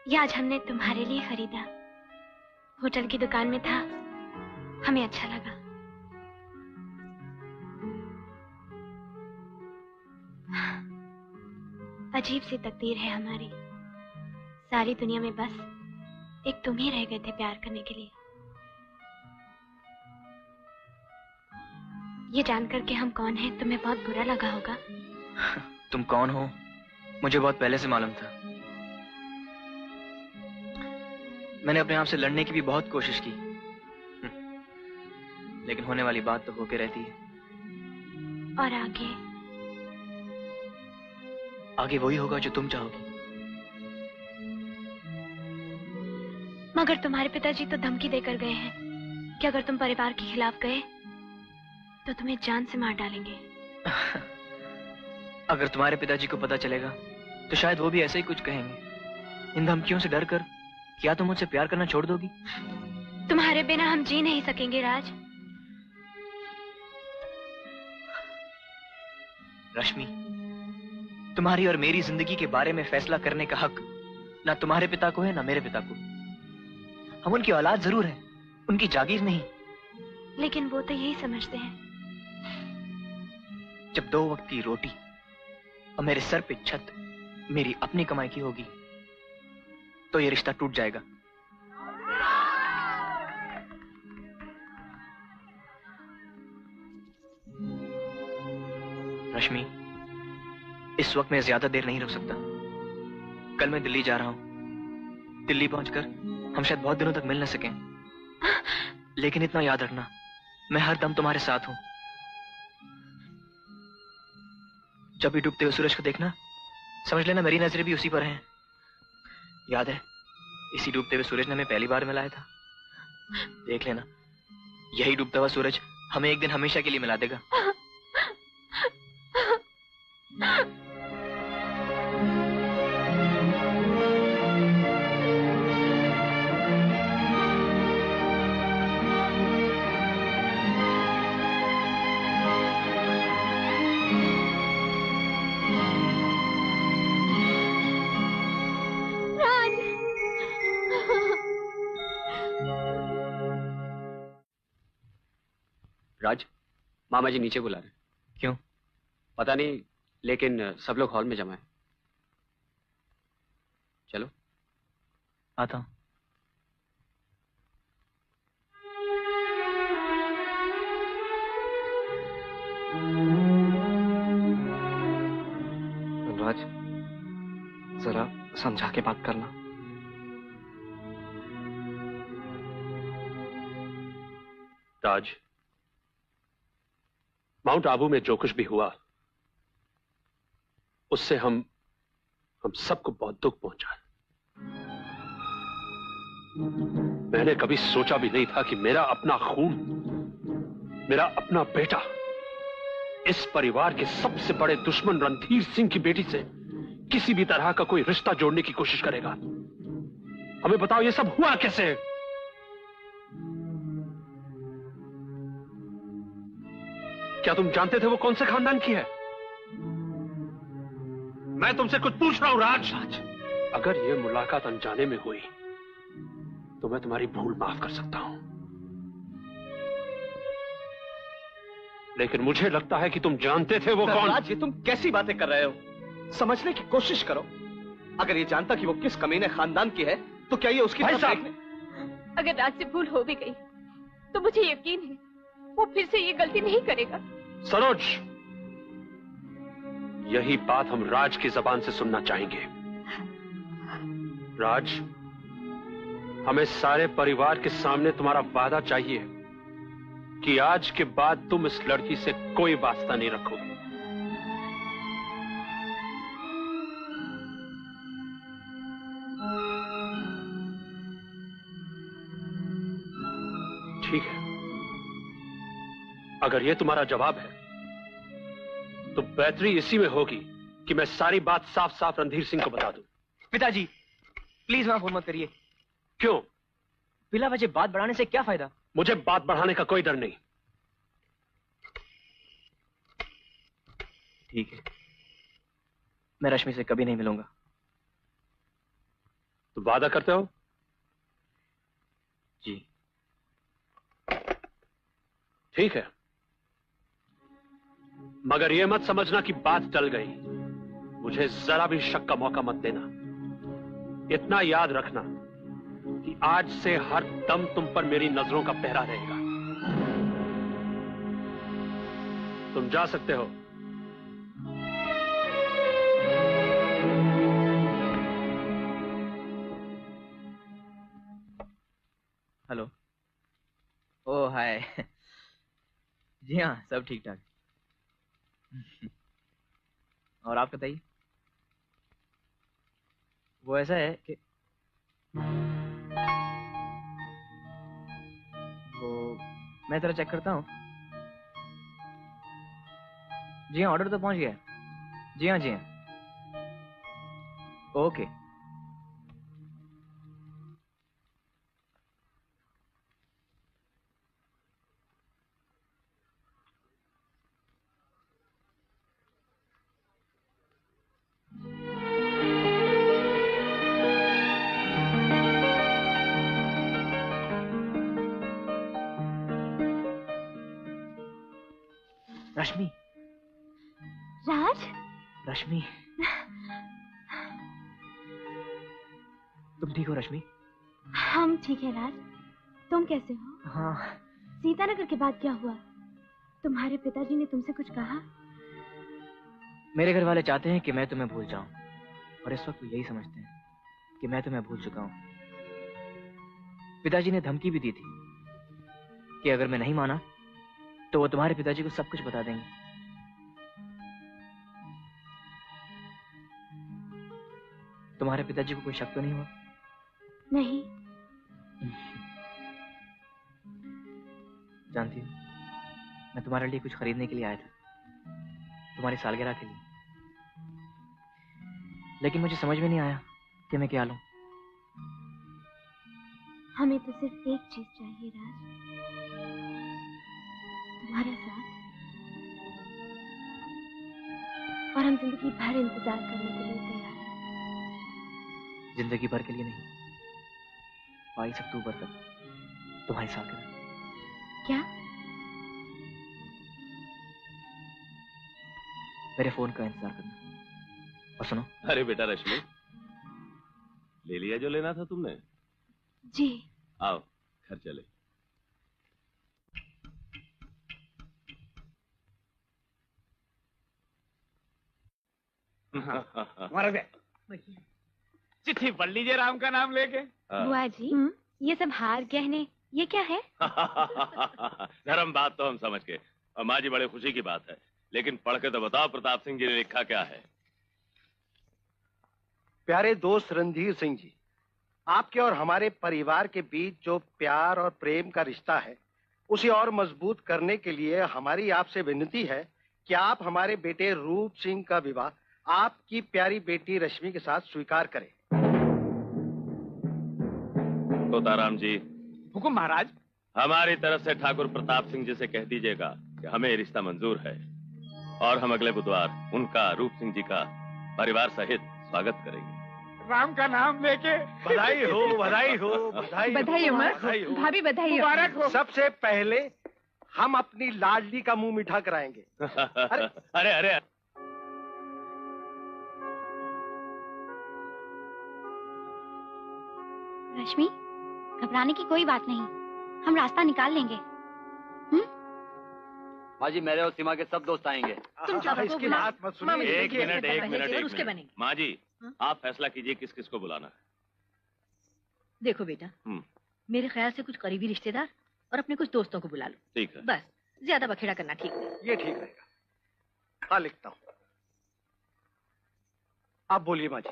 ये आज हमने तुम्हारे लिए खरीदा, होटल की दुकान में था, हमें अच्छा लगा। अजीब सी तकदीर है हमारी, सारी दुनिया में बस एक तुम ही रह गए थे प्यार करने के लिए। ये जानकर के हम कौन हैं तुम्हें बहुत बुरा लगा होगा। तुम कौन हो मुझे बहुत पहले से मालूम था। मैंने अपने आप से लड़ने की भी बहुत कोशिश की, लेकिन होने वाली बात तो होके रहती है। और आगे? आगे वही होगा जो तुम चाहोगी। मगर तुम्हारे पिताजी तो धमकी देकर गए हैं कि अगर तुम परिवार के खिलाफ गए तो तुम्हें जान से मार डालेंगे। अगर तुम्हारे पिताजी को पता चलेगा तो शायद वो भी ऐसे ही कुछ कहेंगे। इन धमकियों से डर कर क्या तुम मुझसे प्यार करना छोड़ दोगी? तुम्हारे बिना हम जी नहीं सकेंगे राज। रश्मि, तुम्हारी और मेरी जिंदगी के बारे में फैसला करने का हक ना तुम्हारे पिता को है ना मेरे पिता को। हम उनकी औलाद जरूर है, उनकी जागीर नहीं। लेकिन वो तो यही समझते हैं। जब 2 वक्त की रोटी और मेरे सर पे छत मेरी अपनी कमाई की होगी तो ये रिश्ता टूट जाएगा। रश्मि, इस वक्त मैं ज्यादा देर नहीं रुक सकता। कल मैं दिल्ली जा रहा हूं। दिल्ली पहुंचकर हम शायद बहुत दिनों तक मिल न सकें, लेकिन इतना याद रखना, मैं हर दम तुम्हारे साथ हूं। जब भी डूबते हुए सूरज को देखना, समझ लेना मेरी नजरें भी उसी पर हैं। याद है, इसी डूबते हुए सूरज ने हमें पहली बार मिलाया था। देख लेना, यही डूबता हुआ सूरज हमें एक दिन हमेशा के लिए मिला देगा। राज, मामा जी नीचे बुला रहे हैं। क्यों? पता नहीं, लेकिन सब लोग हॉल में जमा है। चलो। आता हूं। राज, जरा समझा के बात करना। राज, माउंट आबू में जो कुछ भी हुआ उससे हम सबको बहुत दुख पहुंचा है। मैंने कभी सोचा भी नहीं था कि मेरा अपना खून, मेरा अपना बेटा इस परिवार के सबसे बड़े दुश्मन रणधीर सिंह की बेटी से किसी भी तरह का कोई रिश्ता जोड़ने की कोशिश करेगा। हमें बताओ, ये सब हुआ कैसे? क्या तुम जानते थे वो कौन से खानदान की है? मैं तुमसे कुछ पूछ रहा हूं राज। अगर ये मुलाकात अनजाने में हुई तो मैं तुम्हारी भूल माफ कर सकता हूं, लेकिन मुझे लगता है कि तुम जानते थे वो कौन। राज, ये तुम कैसी बातें कर रहे हो? समझने की कोशिश करो। अगर ये जानता कि वो किस कमीने खानदान की है तो क्या ये उसकी भाई तरफ साहब, अगर राज से भूल हो भी गई तो मुझे यकीन है वो फिर से ये गलती नहीं करेगा। सरोज, यही बात हम राज की जबान से सुनना चाहेंगे। राज, हमें सारे परिवार के सामने तुम्हारा वादा चाहिए कि आज के बाद तुम इस लड़की से कोई वास्ता नहीं रखोगे। ठीक है, अगर यह तुम्हारा जवाब है तो बेहतरी इसी में होगी कि मैं सारी बात साफ साफ रणधीर सिंह को बता दूं। पिताजी, प्लीज वहां फोन मत करिए। क्यों? बिला वजह बात बढ़ाने से क्या फायदा? मुझे बात बढ़ाने का कोई डर नहीं। ठीक है, मैं रश्मि से कभी नहीं मिलूंगा। तो वादा करते हो? जी। ठीक है, मगर यह मत समझना कि बात टल गई। मुझे जरा भी शक का मौका मत देना। इतना याद रखना कि आज से हर दम तुम पर मेरी नजरों का पहरा रहेगा। तुम जा सकते हो। हेलो। ओ हाय। जी हाँ, सब ठीक ठाक। और आप बताइए। वो ऐसा है कि वो मैं जरा चेक करता हूँ। जी हाँ, ऑर्डर तो पहुंच गया। जी हाँ, जी हाँ। ओके। रश्मि। राज? रश्मि, तुम ठीक हो रश्मि? हम ठीक है राज, तुम कैसे हो? हाँ। सीतानगर के बाद क्या हुआ? तुम्हारे पिताजी ने तुमसे कुछ कहा? मेरे घर वाले चाहते हैं कि मैं तुम्हें भूल जाऊं, और इस वक्त वो यही समझते हैं कि मैं तुम्हें भूल चुका हूं। पिताजी ने धमकी भी दी थी कि अगर मैं नहीं माना तो वो तुम्हारे पिताजी को सब कुछ बता देंगे। तुम्हारे पिताजी को कोई शक तो नहीं हुआ? नहीं। जानती हो, मैं तुम्हारे लिए कुछ खरीदने के लिए आया था, तुम्हारी सालगिरह के लिए। लेकिन मुझे समझ में नहीं आया कि मैं क्या लूं। हमें तो सिर्फ एक चीज चाहिए राज, तुम्हारा साथ। और हम जिंदगी भर इंतजार करने के लिए तैयार हैं। जिंदगी भर के लिए नहीं, 22 अक्टूबर तक तुम्हारी सालगिरह। क्या? मेरे फोन का इंतजार करना। और सुनो। अरे बेटा रश्मि, ले लिया जो लेना था तुमने? जी। आओ घर चले। चिट्ठी पढ़ लीजिए राम का नाम लेके। बुआ जी, ये सब हार गहने ये क्या है? धर्म बात तो हम समझ गए, और माँ जी बड़े खुशी की बात है, लेकिन पढ़ के तो बताओ प्रताप सिंह जी ने लिखा क्या है। प्यारे दोस्त रणधीर सिंह जी, आपके और हमारे परिवार के बीच जो प्यार और प्रेम का रिश्ता है, उसे और मजबूत करने के लिए हमारी आपसे विनती है कि आप हमारे बेटे रूप सिंह का विवाह आपकी प्यारी बेटी रश्मि के साथ स्वीकार करें। तोताराम जी। हुकुम महाराज। हमारी तरफ से ठाकुर प्रताप सिंह जी से कह दीजिएगा कि हमें ये रिश्ता मंजूर है, और हम अगले बुधवार उनका रूप सिंह जी का परिवार सहित स्वागत करेंगे। राम का नाम लेके। बधाई हो, बधाई हो, बधाई हो, बधाई हो। भाभी बधाई हो। मुबारक हो। सबसे पहले हम अपनी लाडली का मुंह मीठा कराएंगे। अरे अरे, अरे। रश्मि, घबराने की कोई बात नहीं, हम रास्ता निकाल लेंगे। माँ जी, मेरे और सीमा के सब दोस्त आएंगे। तुम चारों को इसकी बुला। बात मत सुनिए। एक मिनट उसके बनेंगे। माँ जी, आप फैसला कीजिए किस किस को बुलाना है। देखो बेटा, मेरे ख्याल से कुछ करीबी रिश्तेदार और अपने कुछ दोस्तों को बुला लो। ठीक है। बस ज्यादा बखेड़ा करना ठीक नहीं। ये ठीक रहेगा। हाँ, लिखता हूँ। आप बोलिए माँ जी।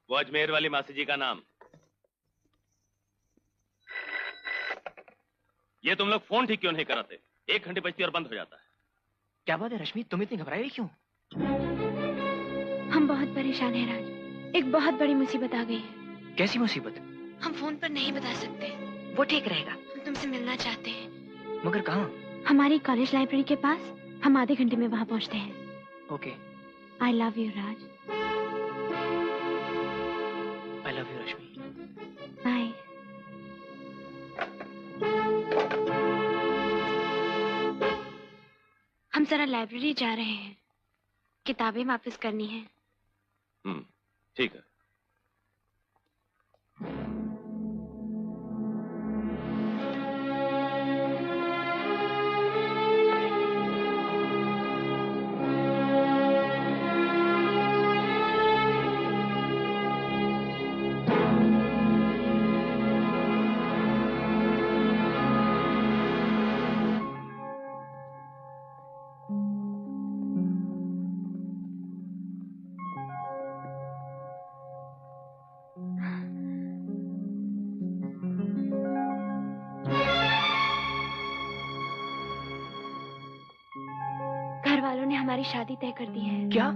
वो अजमेर वाली मासी जी का नाम। ये तुम लोग फोन ठीक क्यों नहीं कराते? 1 घंटे बजती और बंद हो जाता है। क्या बात है रश्मि, तुम इतनी घबराई क्यों? हम बहुत परेशान हैं राज। एक बहुत बड़ी मुसीबत आ गई है। कैसी मुसीबत? हम फोन पर नहीं बता सकते। वो ठीक रहेगा। हम तुमसे मिलना चाहते हैं। मगर कहाँ? हमारी कॉलेज लाइब्रेरी के पास। हम आधे घंटे में वहाँ पहुँचते हैं। Okay. I love you Raj. I love you Rashmi. Bye. हम जरा लाइब्रेरी जा रहे हैं, किताबें वापस करनी है। ठीक है। घर वालों ने हमारी शादी तय कर दी है। क्या?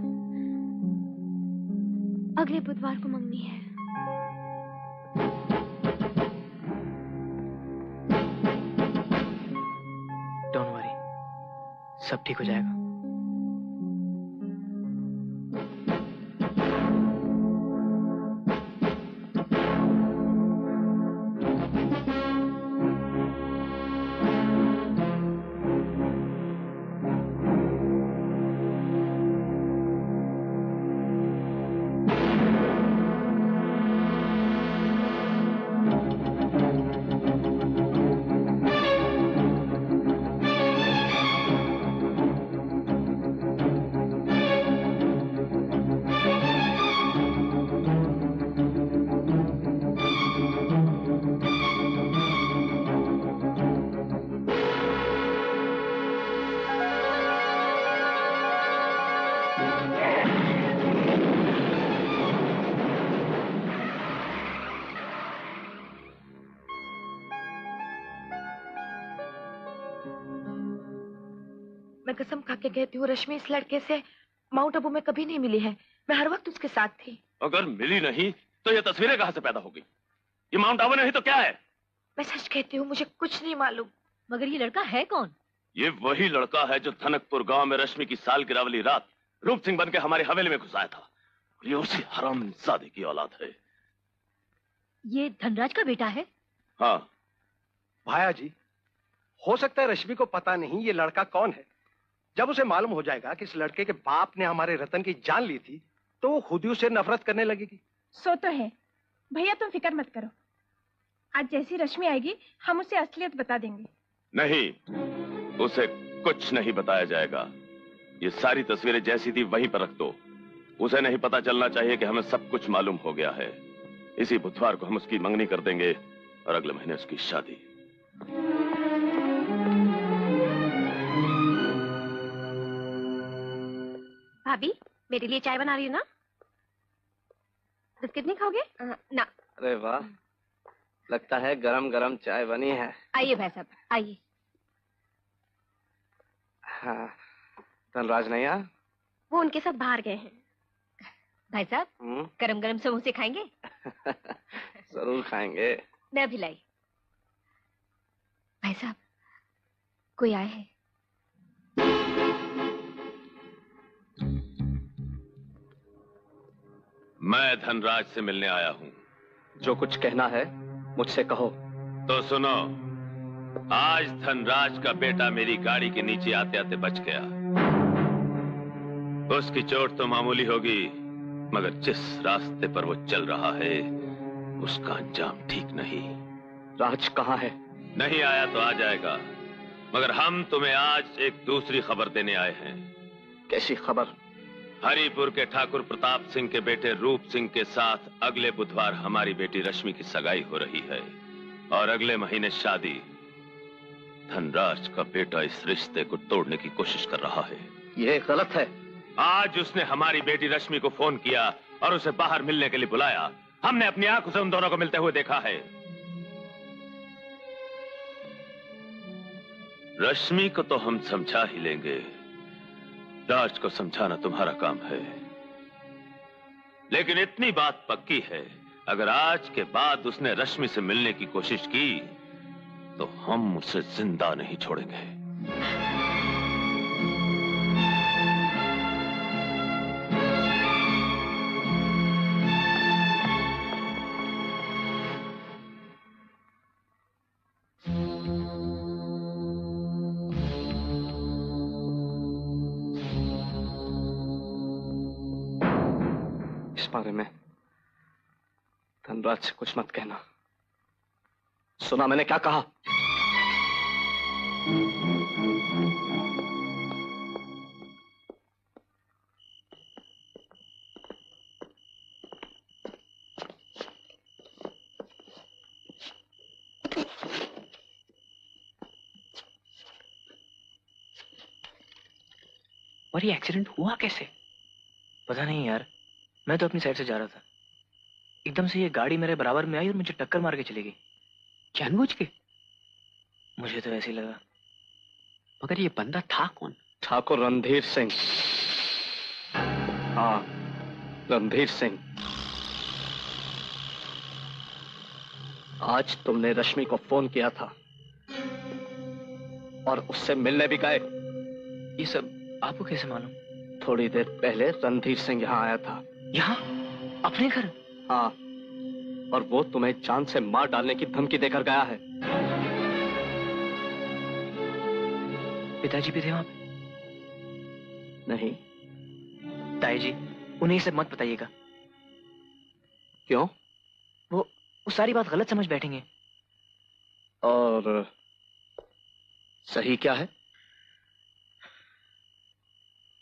अगले बुधवार को मंगनी है। डोंट वरी, सब ठीक हो जाएगा। मैं कसम खा के कहती हूँ रश्मि इस लड़के से माउंट आबू में कभी नहीं मिली है। मैं हर वक्त उसके साथ थी। अगर मिली नहीं तो ये तस्वीरें कहाँ से पैदा हो गई? ये माउंट आबू नहीं तो क्या है? मैं सच कहती हूँ, मुझे कुछ नहीं मालूम। मगर ये लड़का है कौन? ये वही लड़का है जो धनकपुर गांव में रश्मि की सालगिरह वाली रात रूप सिंह बन के हमारी हवेली में घुसाया था। ये उसी हरामजादे की औलाद है। ये धनराज का बेटा है? हाँ। भाया जी, हो सकता है रश्मि को पता नहीं ये लड़का कौन है। जब उसे मालूम हो जाएगा कि इस लड़के के बाप ने हमारे रतन की जान ली थी तो वो खुद ही उससे नफरत करने लगेगी। सो तो है भैया, तुम फिक्र मत करो। आज जैसी रश्मि आएगी हम उसे असलियत बता देंगे। नहीं, उसे कुछ नहीं बताया जाएगा। ये सारी तस्वीरें जैसी थी वहीं पर रख दो। उसे नहीं पता चलना चाहिए कि हमें सब कुछ मालूम हो गया है। इसी बुधवार को हम उसकी मंगनी कर देंगे और अगले महीने उसकी शादी। भाभी, मेरे लिए चाय बना रही हो ना? बिस्किट नहीं खाओगे? ना। अरे वाह, लगता है गरम गरम चाय बनी है। आइए भाई साहब, आइए। हाँ, धनराज नहीं आया? वो उनके साथ बाहर गए हैं। भाई साहब, गरम गरम समोसे खाएंगे? जरूर खाएंगे। मैं अभी लाई। भाई साहब, कोई आए हैं? मैं धनराज से मिलने आया हूँ। जो कुछ कहना है मुझसे कहो। तो सुनो, आज धनराज का बेटा मेरी गाड़ी के नीचे आते आते बच गया। उसकी चोट तो मामूली होगी, मगर जिस रास्ते पर वो चल रहा है उसका अंजाम ठीक नहीं। राज कहाँ है? नहीं आया तो आ जाएगा, मगर हम तुम्हें आज एक दूसरी खबर देने आए हैं। कैसी खबर? हरिपुर के ठाकुर प्रताप सिंह के बेटे रूप सिंह के साथ अगले बुधवार हमारी बेटी रश्मि की सगाई हो रही है और अगले महीने शादी। धनराज का बेटा इस रिश्ते को तोड़ने की कोशिश कर रहा है। यह गलत है। आज उसने हमारी बेटी रश्मि को फोन किया और उसे बाहर मिलने के लिए बुलाया। हमने अपनी आंखों से उन दोनों को मिलते हुए देखा है। रश्मि को तो हम समझा ही लेंगे, राज को समझाना तुम्हारा काम है। लेकिन इतनी बात पक्की है, अगर आज के बाद उसने रश्मि से मिलने की कोशिश की तो हम उसे जिंदा नहीं छोड़ेंगे। बारे में धनराज से कुछ मत कहना। सुना मैंने क्या कहा? और ये एक्सीडेंट हुआ कैसे? पता नहीं यार, मैं तो अपनी साइड से जा रहा था, एकदम से ये गाड़ी मेरे बराबर में आई और मुझे टक्कर मार के चली गई। जानबूझ के? मुझे तो ऐसे ही लगा। मगर ये बंदा था कौन? ठाकुर रणधीर सिंह। हाँ, रणधीर सिंह। आज तुमने रश्मि को फोन किया था और उससे मिलने भी गए। ये सब आपको कैसे मालूम? थोड़ी देर पहले रणधीर सिंह यहाँ आया था। यहाँ? अपने घर? हाँ, और वो तुम्हें जान से मार डालने की धमकी देकर गया है। पिताजी भी थे वहां पे? नहीं। ताई जी, उन्हें सब मत बताइएगा। क्यों? वो सारी बात गलत समझ बैठेंगे। और सही क्या है?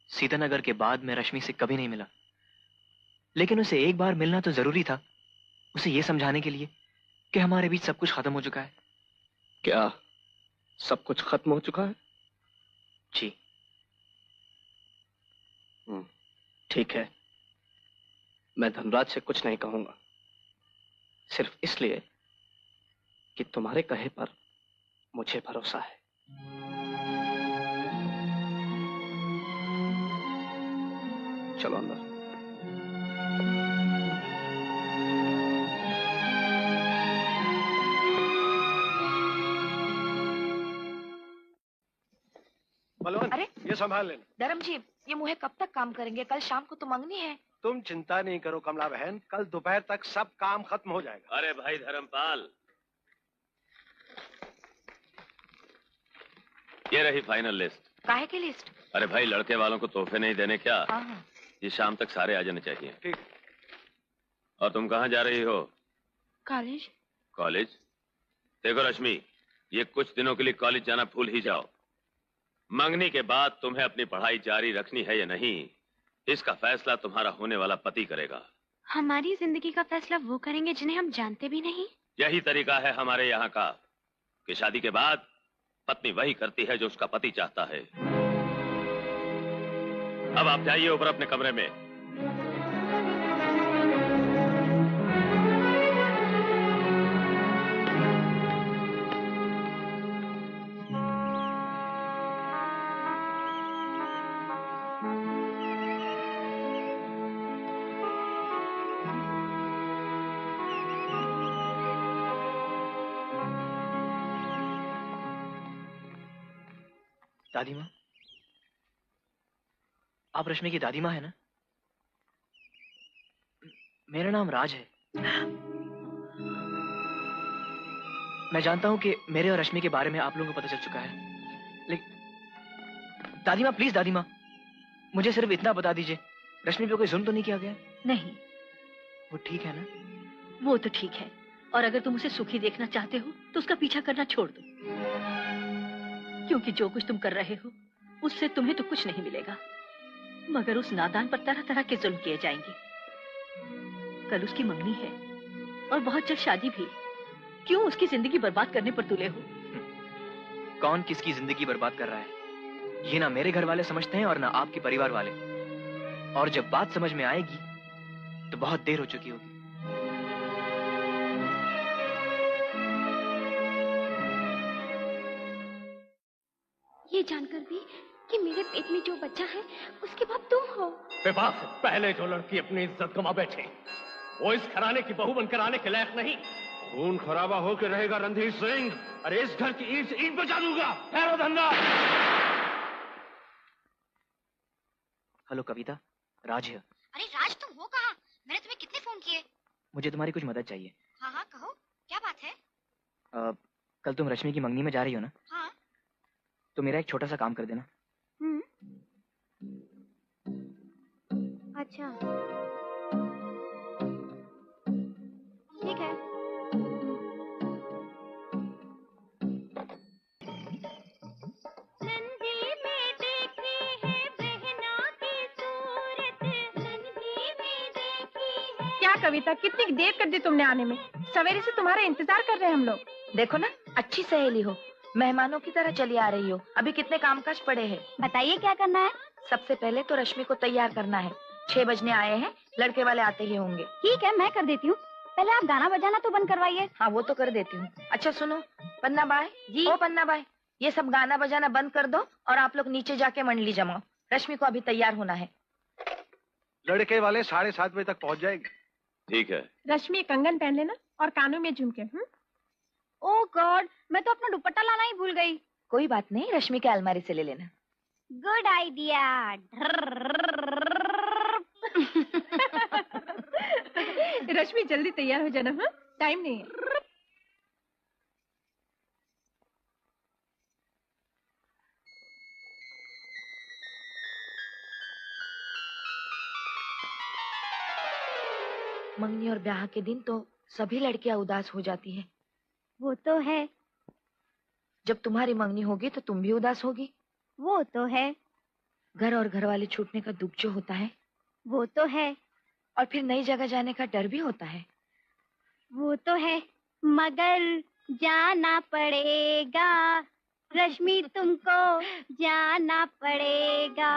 सीतानगर के बाद मैं रश्मि से कभी नहीं मिला, लेकिन उसे एक बार मिलना तो जरूरी था, उसे यह समझाने के लिए कि हमारे बीच सब कुछ खत्म हो चुका है। क्या सब कुछ खत्म हो चुका है? जी। ठीक है, मैं धनराज से कुछ नहीं कहूंगा, सिर्फ इसलिए कि तुम्हारे कहे पर मुझे भरोसा है। चलो अंदर। बलवन, अरे ये संभाल लेना। धर्म जी, ये मुहे कब तक काम करेंगे? कल शाम को तो मंगनी है। तुम चिंता नहीं करो कमला बहन, कल दोपहर तक सब काम खत्म हो जाएगा। अरे भाई धर्मपाल, ये रही फाइनल लिस्ट। काहे की लिस्ट? अरे भाई, लड़के वालों को तोहफे नहीं देने क्या? हाँ। ये शाम तक सारे आ जाने चाहिए। ठीक। और तुम कहाँ जा रही हो? कॉलेज। कॉलेज? देखो रश्मि, ये कुछ दिनों के लिए कॉलेज जाना भूल ही जाओ। मंगनी के बाद तुम्हें अपनी पढ़ाई जारी रखनी है या नहीं, इसका फैसला तुम्हारा होने वाला पति करेगा। हमारी जिंदगी का फैसला वो करेंगे जिन्हें हम जानते भी नहीं। यही तरीका है हमारे यहाँ का कि शादी के बाद पत्नी वही करती है जो उसका पति चाहता है। अब आप जाइए ऊपर अपने कमरे में। दादी माँ, आप रश्मि की दादी माँ है ना? मेरा नाम राज है। मैं जानता हूँ कि मेरे और रश्मि के बारे में आप लोगों को पता चल चुका है, लेकिन दादी माँ, प्लीज दादी माँ, मुझे सिर्फ इतना बता दीजिए, रश्मि पे कोई जुल्म तो नहीं किया गया? नहीं। वो ठीक है ना? वो तो ठीक है, और अगर तुम उसे सुखी देखना चाहते हो तो उसका पीछा करना छोड़ दो, क्योंकि जो कुछ तुम कर रहे हो उससे तुम्हें तो कुछ नहीं मिलेगा, मगर उस नादान पर तरह तरह के जुल्म किए जाएंगे। कल उसकी मंगनी है और बहुत जल्द शादी भी। क्यों उसकी जिंदगी बर्बाद करने पर तुले हो? कौन किसकी जिंदगी बर्बाद कर रहा है ये ना मेरे घर वाले समझते हैं और ना आपके परिवार वाले, और जब बात समझ में आएगी तो बहुत देर हो चुकी होगी। ये जानकर भी कि मेरे पेट में जो बच्चा है उसके बाप तुम हो। विवाह से पहले जो लड़की अपनी इज्जत गंवा बैठे वो इस घराने की बहू बनकर आने के लायक नहीं। खून खराबा होकर रहेगा रणधीर सिंह। अरे इस घर की ईंट से ईंट बचा दूंगा। ठहरो धंधा। हेलो कविता, राज है। अरे राज, तुम हो कहाँ? मैंने तुम्हें कितने फोन किए। मुझे तुम्हारी कुछ मदद चाहिए। हाँ हाँ कहो, क्या बात है? कल तुम रश्मि की मंगनी में जा रही हो ना? हाँ। तो मेरा एक छोटा सा काम कर देना। अच्छा ठीक है। क्या कविता, कितनी देर कर दी तुमने आने में? सवेरे से तुम्हारा इंतजार कर रहे हैं हम लोग। देखो ना, अच्छी सहेली हो, मेहमानों की तरह चली आ रही हो। अभी कितने कामकाज पड़े हैं। बताइए क्या करना है? सबसे पहले तो रश्मि को तैयार करना है। 6 बजने आए हैं, लड़के वाले आते ही होंगे। ठीक है, मैं कर देती हूँ। पहले आप गाना बजाना तो बंद करवाइए। हाँ वो तो कर देती हूँ। अच्छा सुनो, पन्ना by ji. O Panna by, ये सब गाना बजाना बंद कर दो और आप लोग नीचे जाके मंडली जमाओ। रश्मि को अभी तैयार होना है। लड़के वाले 7:30 बजे तक पहुँच जाएंगे। ठीक है। रश्मि कंगन पहन लेना और कानों में झुमके। ओह गॉड, मैं तो अपना दुपट्टा लाना ही भूल गई। कोई बात नहीं, रश्मि के अलमारी से ले लेना। Good idea. रश्मि जल्दी तैयार हो जाना। हाँ, टाइम नहीं है। मंगनी और ब्याह के दिन तो सभी लड़कियां उदास हो जाती हैं। वो तो है। जब तुम्हारी मंगनी होगी तो तुम भी उदास होगी। वो तो है। घर और घर वाले छूटने का दुख जो होता है वो तो है। और फिर नई जगह जाने का डर भी होता है। वो तो है, मगर जाना पड़ेगा रश्मि, तुमको जाना पड़ेगा।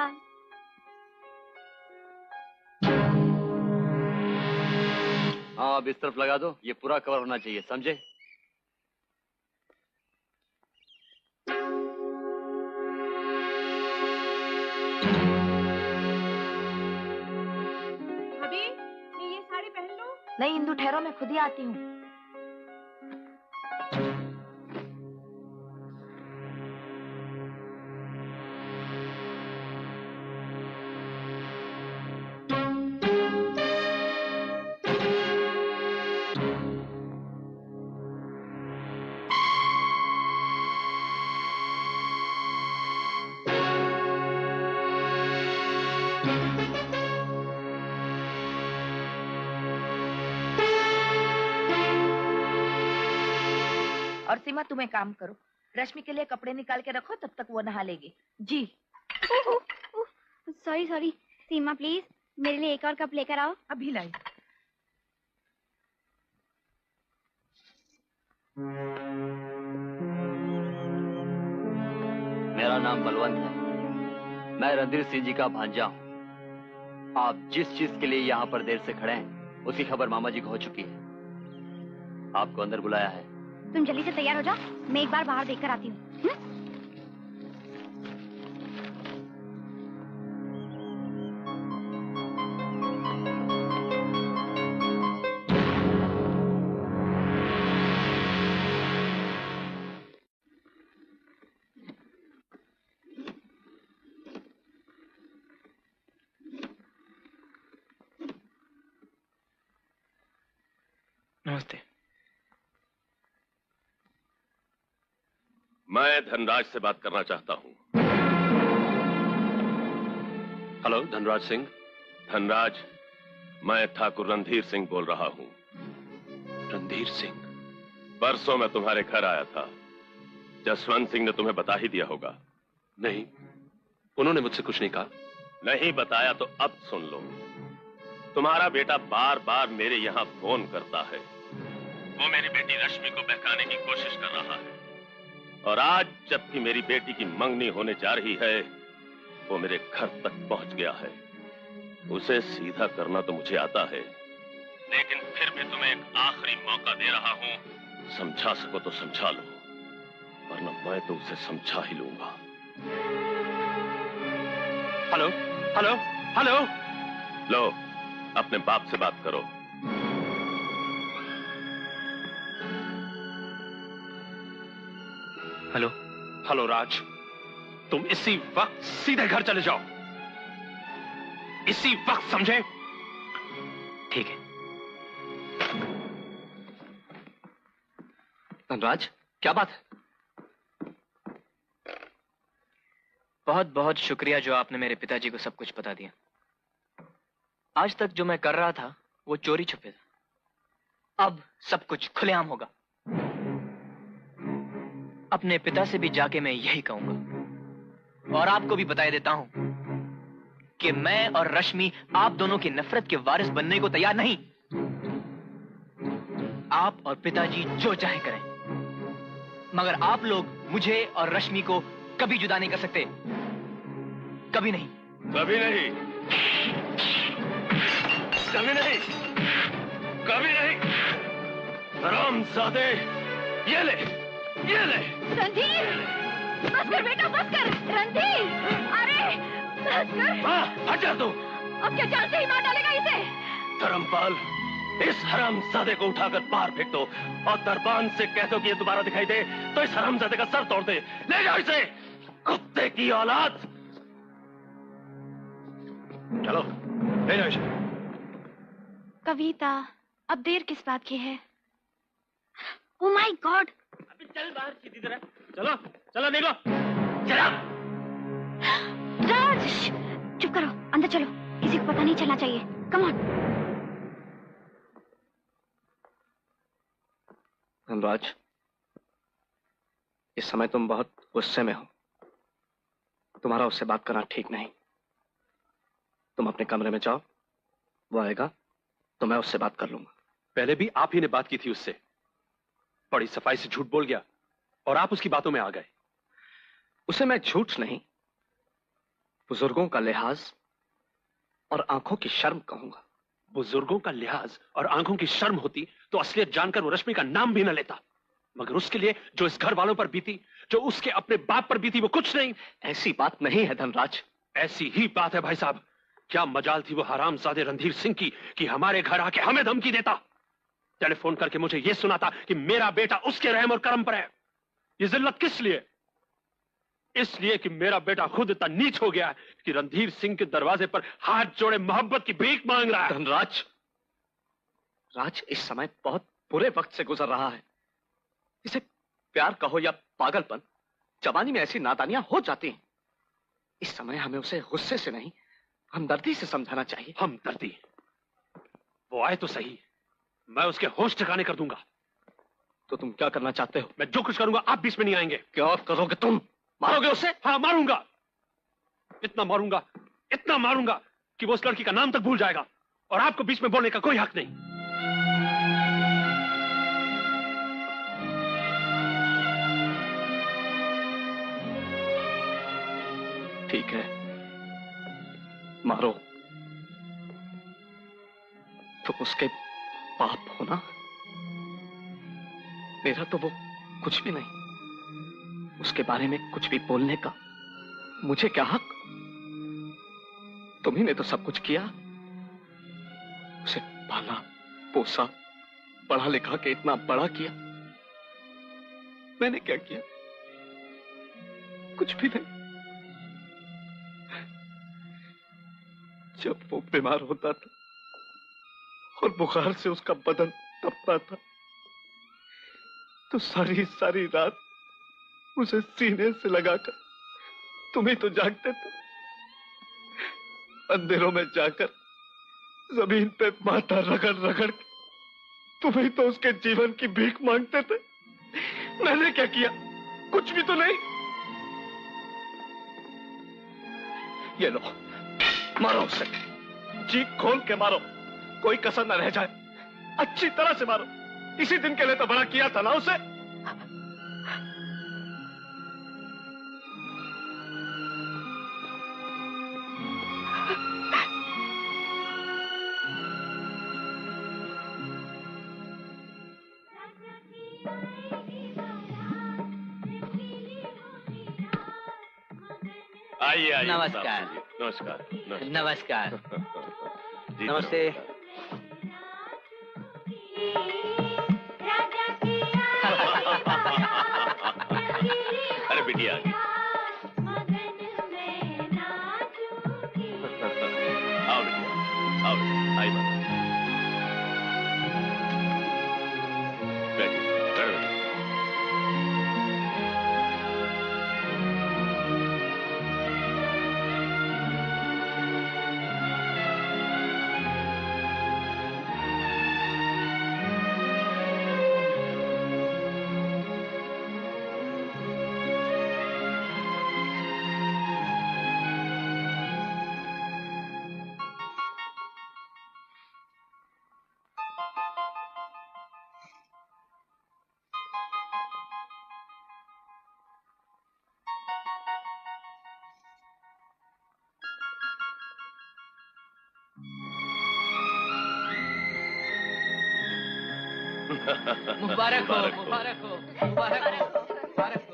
हाँ अब इस तरफ लगा दो, ये पूरा कवर होना चाहिए, समझे? अभी मैं ये साड़ी पहन लूं? नहीं इंदु ठहरो, मैं खुद ही आती हूँ। और सीमा तुम एक काम करो, रश्मि के लिए कपड़े निकाल के रखो, तब तक वो नहा लेगी। जी। सॉरी सॉरी, सीमा प्लीज मेरे लिए एक और कप लेकर आओ। अभी लाई। मेरा नाम बलवंत है, मैं रणधीर सिंह जी का भांजा हूँ। आप जिस चीज के लिए यहाँ पर देर से खड़े हैं उसकी खबर मामा जी को हो चुकी है। आपको अंदर बुलाया है। तुम जल्दी से तैयार हो जाओ, मैं एक बार बाहर देखकर आती हूँ। नमस्ते। मैं धनराज से बात करना चाहता हूं। हेलो, धनराज सिंह। धनराज, मैं ठाकुर रणधीर सिंह बोल रहा हूँ। रणधीर सिंह? परसों मैं तुम्हारे घर आया था। जसवंत सिंह ने तुम्हें बता ही दिया होगा। नहीं, उन्होंने मुझसे कुछ नहीं कहा। नहीं बताया तो अब सुन लो। तुम्हारा बेटा बार बार मेरे यहाँ फोन करता है। वो मेरी बेटी रश्मि को बहकाने की कोशिश कर रहा है, और आज जबकि मेरी बेटी की मंगनी होने जा रही है, वो मेरे घर तक पहुंच गया है। उसे सीधा करना तो मुझे आता है, लेकिन फिर भी तुम्हें एक आखिरी मौका दे रहा हूं। समझा सको तो समझा लो, वरना मैं तो उसे समझा ही लूंगा। Hello, hello, hello. लो, अपने बाप से बात करो। हेलो। हेलो राज, तुम इसी वक्त सीधे घर चले जाओ। इसी वक्त, समझे? ठीक है। धनराज, क्या बात है? बहुत बहुत शुक्रिया जो आपने मेरे पिताजी को सब कुछ बता दिया। आज तक जो मैं कर रहा था वो चोरी छुपे था, अब सब कुछ खुलेआम होगा। अपने पिता से भी जाके मैं यही कहूंगा, और आपको भी बताए देता हूं कि मैं और रश्मि आप दोनों की नफरत के वारिस बनने को तैयार नहीं। आप और पिताजी जो चाहे करें, मगर आप लोग मुझे और रश्मि को कभी जुदा नहीं कर सकते। कभी नहीं। कभी नहीं, कभी नहीं, कभी नहीं। हरामजादे, ये ले, ये ले। रणधीर, बस कर बेटा, बस कर। रणधीर, अरे बस कर। हट जा तू। अब क्या जान से ही मार डालेगा इसे? धर्मपाल, इस हरामजादे को उठाकर बाहर फेंक दो, और दरबान से कह दो कि ये दोबारा दिखाई दे तो इस हरामजादे का सर तोड़ दे। ले जाओ इसे, कुत्ते की औलाद। चलो, ले जाओ इसे। कविता, अब देर किस बात की है? Oh my God. अभी चल बाहर सीधी तरह। चलो, चलो निकलो। चलो। राज, चुप करो, अंदर चलो, किसी को पता नहीं चलना चाहिए। Come on. धनराज, इस समय तुम बहुत गुस्से में हो। तुम्हारा उससे बात करना ठीक नहीं। तुम अपने कमरे में जाओ, वो आएगा तो मैं उससे बात कर लूंगा। पहले भी आप ही ने बात की थी उससे। बड़ी सफाई से झूठ बोल गया और आप उसकी बातों में आ गए। उसे मैं झूठ नहीं, बुजुर्गों का लिहाज और आंखों की शर्म कहूंगा। बुजुर्गों का लिहाज और आंखों की शर्म होती तो असलियत जानकर वो रश्मि का नाम भी न लेता, मगर उसके लिए जो इस घर वालों पर बीती, जो उसके अपने बाप पर बीती, वो कुछ नहीं। ऐसी बात नहीं है धनराज। ऐसी ही बात है भाई साहब। क्या मजाल थी वो हरामजादे रणधीर सिंह की कि हमारे घर आके हमें धमकी देता। टेलीफोन करके मुझे यह सुनाता कि मेरा बेटा उसके रहम और करम पर है। ये जिल्लत किस लिए? इसलिए कि मेरा बेटा खुद इतना नीच हो गया है कि रणधीर सिंह के दरवाजे पर हाथ जोड़े मोहब्बत की भीख मांग रहा है। धनराज, राज इस समय बहुत बुरे वक्त से गुजर रहा है। इसे प्यार कहो या पागलपन, जवानी में ऐसी नादानियां हो जाती हैं। इस समय हमें उसे गुस्से से नहीं, हमदर्दी से समझाना चाहिए। हमदर्दी? वो आए तो सही, मैं उसके होश ठिकाने कर दूंगा। तो तुम क्या करना चाहते हो? मैं जो कुछ करूंगा आप बीच में नहीं आएंगे। क्या करोगे तुम? मारोगे उसे? हाँ, मारूंगा। इतना मारूंगा, इतना मारूंगा कि वो उस लड़की का नाम तक भूल जाएगा, और आपको बीच में बोलने का कोई हक नहीं। ठीक है, मारो। तुम उसके बाप हो ना? मेरा तो वो कुछ भी नहीं। उसके बारे में कुछ भी बोलने का मुझे क्या हक? तुम्ही ने तो सब कुछ किया। उसे पाला पोसा, पढ़ा लिखा के इतना बड़ा किया। मैंने क्या किया? कुछ भी नहीं। जब वो बीमार होता था और बुखार से उसका बदन तपता था, तो सारी सारी रात उसे सीने से लगाकर तुम ही तो जागते थे। मंदिरों में जाकर जमीन पे माथा रगड़ रगड़ के तुम्हें तो उसके जीवन की भीख मांगते थे। मैंने क्या किया? कुछ भी तो नहीं। ये लो, मारो उसे, चीख खोल के मारो, कोई कसर न रह जाए, अच्छी तरह से मारो। इसी दिन के लिए तो बड़ा किया था ना उसे। आइए आइए। नमस्कार। नमस्कार। नमस्कार। जी, नमस्ते। अरे बिटिया आ गई। आओ बिटिया, आओ बेटिया, आई बात। बैठिए, बैठो बेटिया। मुबारक हो, मुबारक हो, मुबारक हो, मुबारक हो।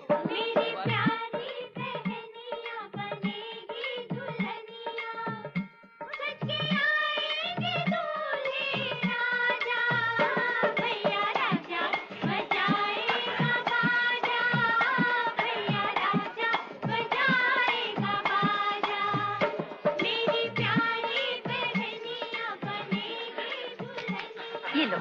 ये लो।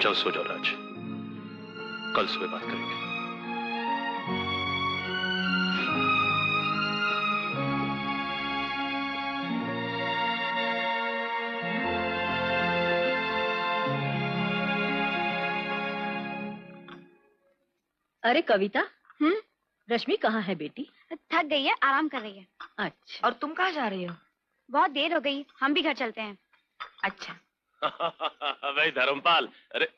जाओ सो जाओ राज, कल सुबह बात करेंगे। अरे कविता, रश्मि कहाँ है बेटी? थक गई है, आराम कर रही है। अच्छा। और तुम कहाँ जा रही हो? बहुत देर हो गई, हम भी घर चलते हैं। अच्छा। भाई धर्मपाल, अरे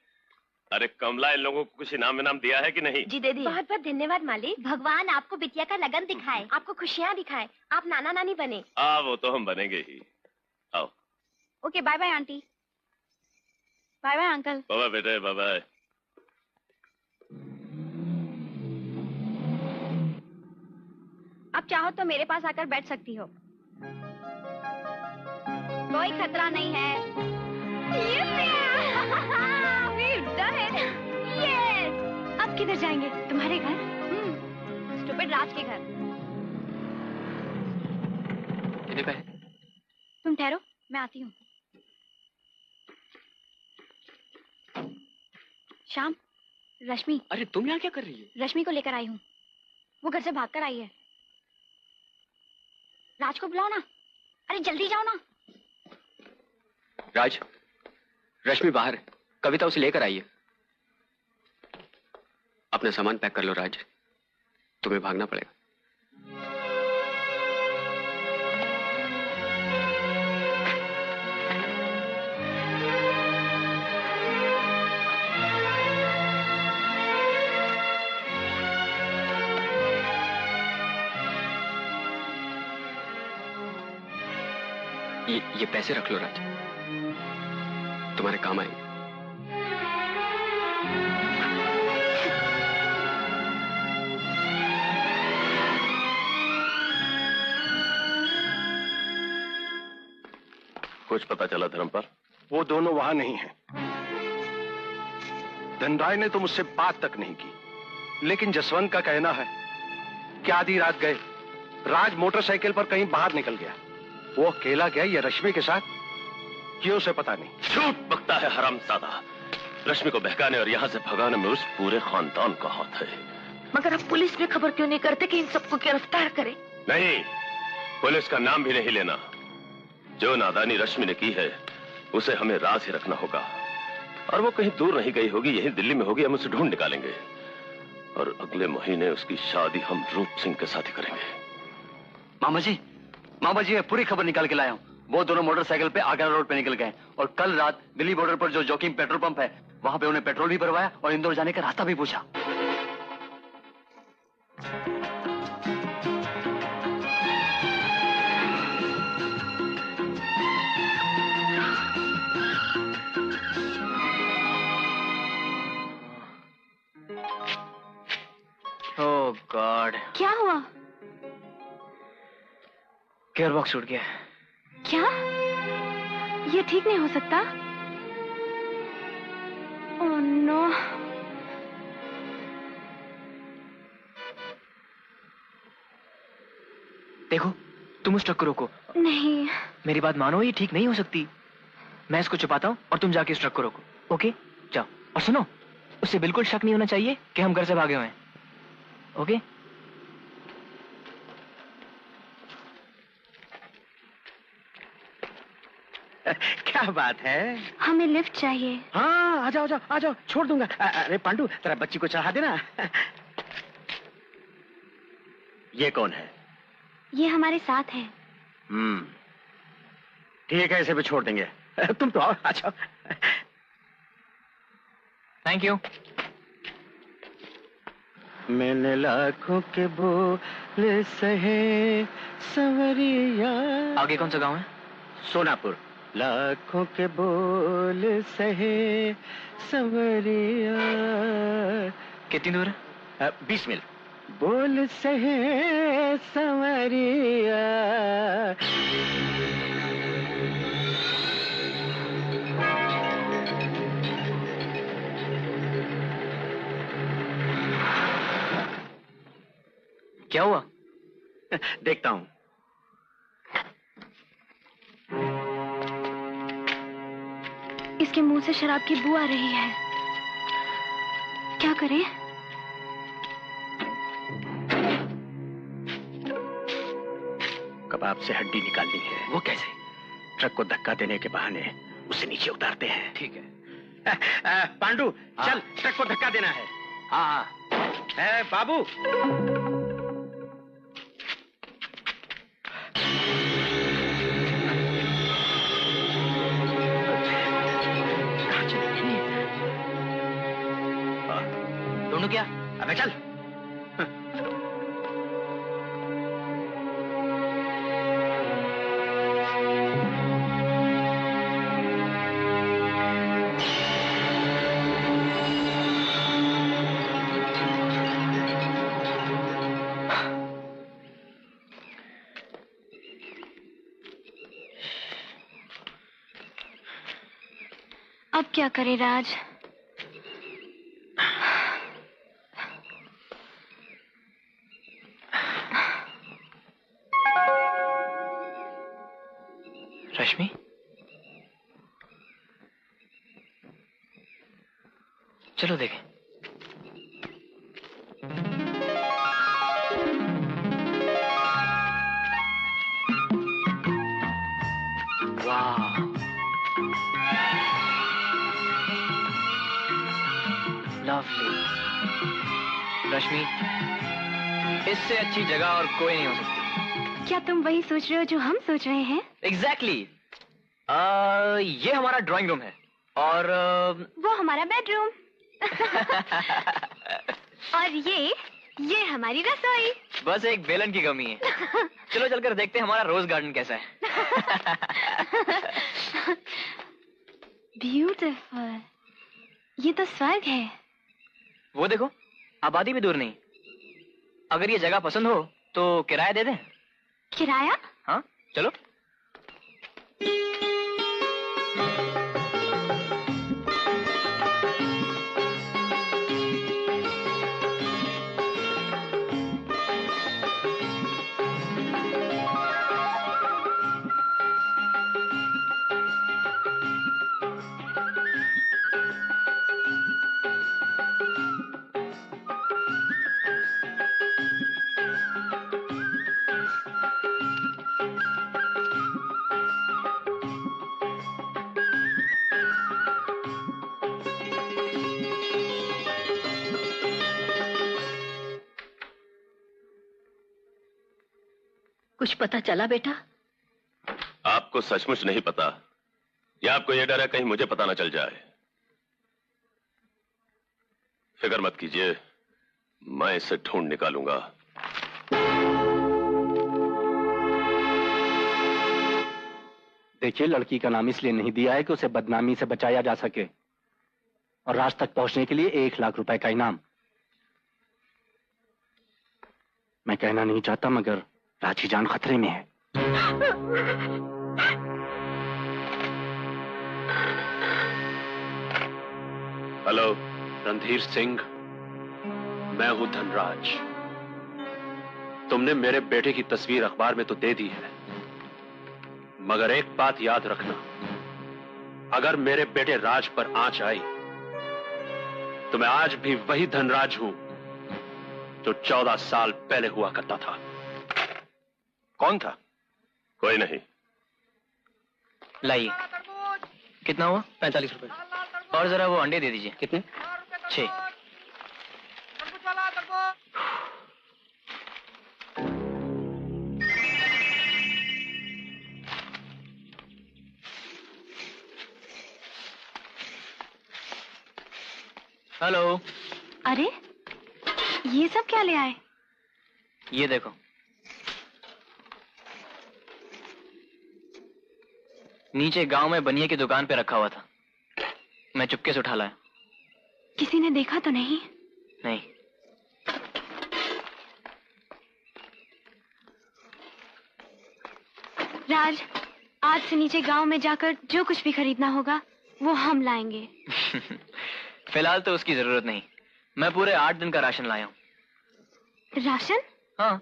अरे कमला, इन लोगों को कुछ इनाम इनाम दिया है कि नहीं? जी दे दिया। बहुत बहुत धन्यवाद मालिक। भगवान आपको बिटिया का लगन दिखाए, आपको खुशियाँ दिखाए, आप नाना नानी बने। वो तो हम बनेंगे ही। आओ। Okay, bye bye aunty. Bye bye uncle. Bye bye बेटे, बाय बाय। अब चाहो तो मेरे पास आकर बैठ सकती हो, कोई खतरा नहीं है। Yes! अब किधर जाएंगे? तुम्हारे घर? स्टूपिड राज के घर। कितने पे? तुम ठहरो, मैं आती हूँ। श्याम, रश्मि। अरे तुम यहाँ क्या कर रही है? रश्मि को लेकर आई हूँ, वो घर से भागकर आई है। राज को बुलाओ ना, अरे जल्दी जाओ ना। राज, रश्मि बाहर है, कविता उसे लेकर आई है। अपना सामान पैक कर लो राज, तुम्हें भागना पड़ेगा। ये पैसे रख लो राज, तुम्हारे काम आएंगे। कुछ पता चला धर्मपाल? वो दोनों वहां नहीं हैं। धनराय ने तो मुझसे बात तक नहीं की, लेकिन जसवंत का कहना है कि आधी रात गए, राज मोटरसाइकिल पर कहीं बाहर निकल गया। वो अकेला गया या रश्मि के साथ, ये उसे पता नहीं। झूठ बकता है हरामजादा। रश्मि को बहकाने और यहाँ से भगाने में उस पूरे खानदान का हाथ है। मगर आप पुलिस में खबर क्यों नहीं करते कि इन सबको गिरफ्तार करें? नहीं, पुलिस का नाम भी नहीं लेना। जो नादानी रश्मि ने की है उसे हमें राज ही रखना होगा। और वो कहीं दूर नहीं गई होगी, यहीं दिल्ली में होगी। हम उसे ढूंढ निकालेंगे और अगले महीने उसकी शादी हम रूप सिंह के साथ ही करेंगे। मामा जी मैं पूरी खबर निकाल के लाया हूँ। वो दोनों मोटरसाइकिल पे आगरा रोड पे निकल गए और कल रात दिल्ली बॉर्डर पर जो जोखिम पेट्रोल पंप है वहां पे उन्हें पेट्रोल भी भरवाया और इंदौर जाने का रास्ता भी पूछा। ओह गॉड, क्या हुआ? गियर बॉक्स टूट गया। क्या? ये ठीक नहीं हो सकता। Oh no. देखो, तुम उस ट्रक को रोको। नहीं। मेरी बात मानो, ये ठीक नहीं हो सकती। मैं इसको छुपाता हूँ और तुम जाके उस ट्रक को रोको। ओके, जाओ। और सुनो, उसे बिल्कुल शक नहीं होना चाहिए कि हम घर से भागे हुए हैं। ओके? क्या बात है? हमें लिफ्ट चाहिए। हाँ, आ जाओ आ जाओ, छोड़ दूंगा। अरे पांडू, तेरा बच्ची को चढ़ा देना। ये कौन है? ये हमारे साथ है। ठीक है, इसे भी छोड़ देंगे। तुम तो आओ, आ जाओ। Thank you. मैंने लाखों के बोल सहे सवरिया। आगे कौन सा गांव है? सोनापुर। लाखों के बोल सहे सवरिया। कितनी दूर है? 20 मील। बोल सहे सवरिया। क्या हुआ? देखता हूं। इसके मुंह से शराब की बू आ रही है। क्या करें? कबाब से हड्डी निकालनी है। वो कैसे? ट्रक को धक्का देने के बहाने उसे नीचे उतारते हैं। ठीक है। पांडू, चल, ट्रक को धक्का देना है। हाँ। बाबू। दोनों क्या? अबे चल। अब क्या करे राज? रश्मि, चलो देखें। वाह, लवली। रश्मि, इससे अच्छी जगह और कोई नहीं हो सकती। क्या तुम वही सोच रहे हो जो हम सोच रहे हैं? एग्जैक्टली। ये हमारा ड्राइंग रूम है और वो हमारा बेडरूम। और ये हमारी रसोई। बस एक बेलन की कमी है। चलो चलकर देखते हैं हमारा रोज गार्डन कैसा है। ब्यूटीफुल। ये तो स्वर्ग है। वो देखो, आबादी भी दूर नहीं। अगर ये जगह पसंद हो तो किराया दे दें। किराया? हाँ, चलो। कुछ पता चला बेटा? आपको सचमुच नहीं पता या आपको यह डर है कहीं मुझे पता ना चल जाए? फिक्र मत कीजिए, मैं इसे ढूंढ निकालूंगा। देखिए, लड़की का नाम इसलिए नहीं दिया है कि उसे बदनामी से बचाया जा सके, और राज तक पहुंचने के लिए 1 लाख रुपए का इनाम। मैं कहना नहीं चाहता मगर राज की जान खतरे में है। हेलो, रणधीर सिंह, मैं हूं धनराज। तुमने मेरे बेटे की तस्वीर अखबार में तो दे दी है, मगर एक बात याद रखना, अगर मेरे बेटे राज पर आंच आई तो मैं आज भी वही धनराज हूं जो 14 साल पहले हुआ करता था। कौन था? कोई नहीं। लाइए। कितना हुआ? 45 रुपए। और जरा वो अंडे दे दीजिए। कितने? 6। हेलो। अरे ये सब क्या ले आए? ये देखो। नीचे गांव में बनिए की दुकान पे रखा हुआ था, मैं चुपके से उठा लाया। किसी ने देखा तो नहीं? नहीं। राज, आज से नीचे गांव में जाकर जो कुछ भी खरीदना होगा वो हम लाएंगे। फिलहाल तो उसकी जरूरत नहीं, मैं पूरे 8 दिन का राशन लाया हूँ। राशन? हाँ,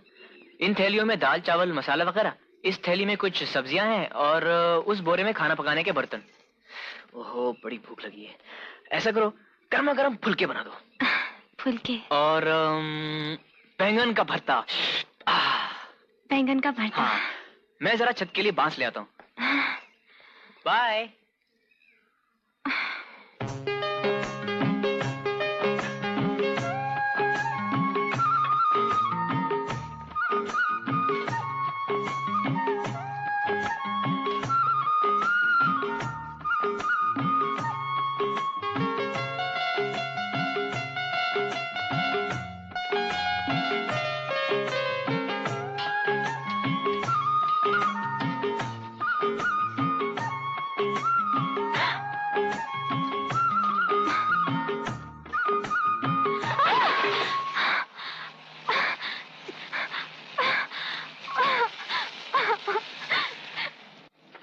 इन थैलियों में दाल, चावल, मसाला वगैरह। इस थैली में कुछ सब्जियां हैं और उस बोरे में खाना पकाने के बर्तन। ओहो, बड़ी भूख लगी है। ऐसा करो, गर्मा गर्म फुलके बना दो। फुलके? और बैंगन का भरता। बैंगन का भरता? हाँ, मैं जरा छत के लिए बांस ले आता हूँ। बाय।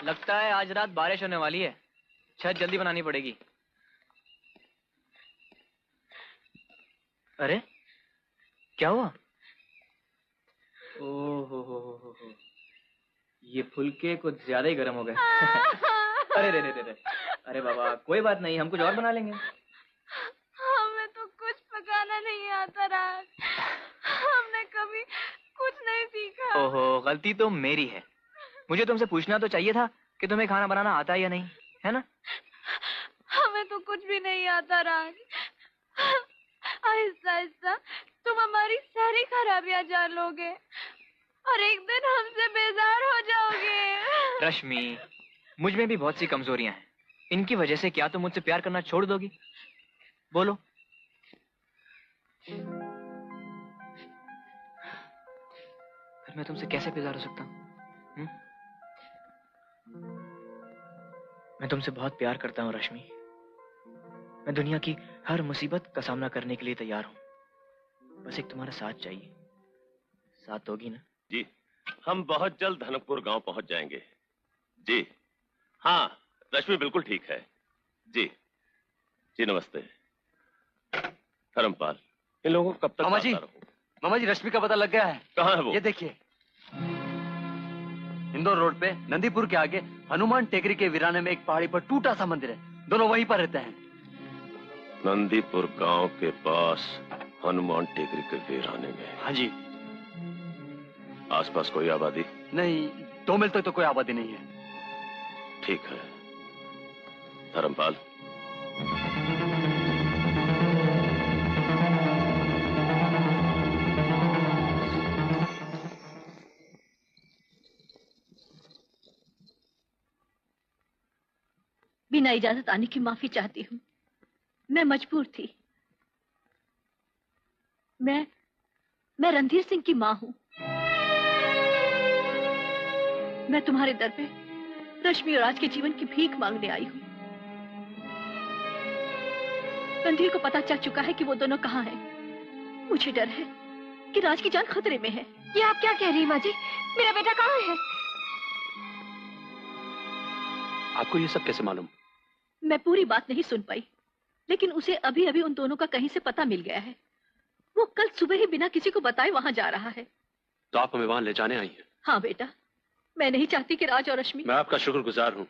लगता है आज रात बारिश होने वाली है, छत जल्दी बनानी पड़ेगी। अरे क्या हुआ? ओहो, ये फुलके कुछ ज्यादा ही गर्म हो गए। अरे रे रे रे, अरे बाबा कोई बात नहीं, हम कुछ और बना लेंगे। हमें तो कुछ पकाना नहीं आता राज, हमने कभी कुछ नहीं सीखा। ओहो, गलती तो मेरी है। मुझे तुमसे पूछना तो चाहिए था कि तुम्हें खाना बनाना आता है या नहीं, है ना? हमें तो कुछ भी नहीं आता राज। आहिस्ता आहिस्ता तुम हमारी सारी खराबियां जान लोगे और एक दिन हमसे बेजार हो जाओगे। रश्मि, मुझ में भी बहुत सी कमजोरियां हैं, इनकी वजह से क्या तुम मुझसे प्यार करना छोड़ दोगी? बोलो। फिर मैं तुमसे कैसे बेजार हो सकता हूँ? मैं तुमसे बहुत प्यार करता हूँ रश्मि। मैं दुनिया की हर मुसीबत का सामना करने के लिए तैयार हूँ, बस एक तुम्हारा साथ चाहिए। साथ दोगी ना? जी, हम बहुत जल्द धनकपुर गांव पहुंच जाएंगे। जी हाँ, रश्मि बिल्कुल ठीक है। जी जी, नमस्ते। धर्मपाल, इन लोगों को कब तक मामा जी, रश्मि का पता लग गया है। कहाँ है वो? ये देखिए, इंदौर रोड पे नंदीपुर के आगे हनुमान टेकरी के वीराने में एक पहाड़ी पर टूटा सा मंदिर है, दोनों वहीं पर रहते हैं। नंदीपुर गांव के पास हनुमान टेकरी के वीराने में? हाँ जी। आसपास कोई आबादी? नहीं, 2 मील तक तो कोई आबादी नहीं है। ठीक है धर्मपाल। बिना इजाजत आने की माफी चाहती हूँ। मैं मजबूर थी। मैं रणधीर सिंह की माँ हूँ। मैं तुम्हारे दर पे रश्मि और राज के जीवन की भीख मांगने आई हूँ। रणधीर को पता चल चुका है कि वो दोनों कहाँ हैं। मुझे डर है कि राज की जान खतरे में है। ये आप क्या कह रही हैं माँ जी? मेरा बेटा कहाँ है? आपको ये सब कैसे मालूम? मैं पूरी बात नहीं सुन पाई, लेकिन उसे अभी अभी उन दोनों का कहीं से पता मिल गया है। वो कल सुबह ही बिना किसी को बताए वहां जा रहा है। तो आप हमें वहां ले जाने आई हैं? हाँ बेटा, मैं नहीं चाहती कि राज और रश्मि। मैं आपका शुक्रगुजार हूं,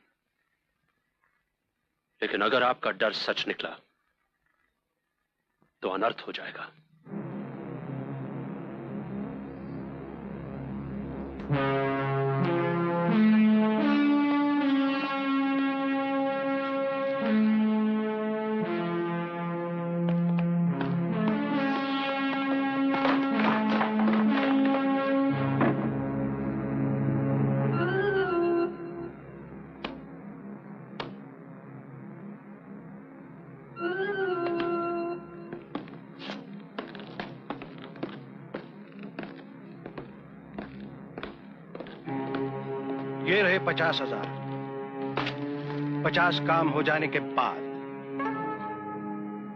लेकिन अगर आपका डर सच निकला तो अनर्थ हो जाएगा। ये रहे 50,000। 50 काम हो जाने के बाद।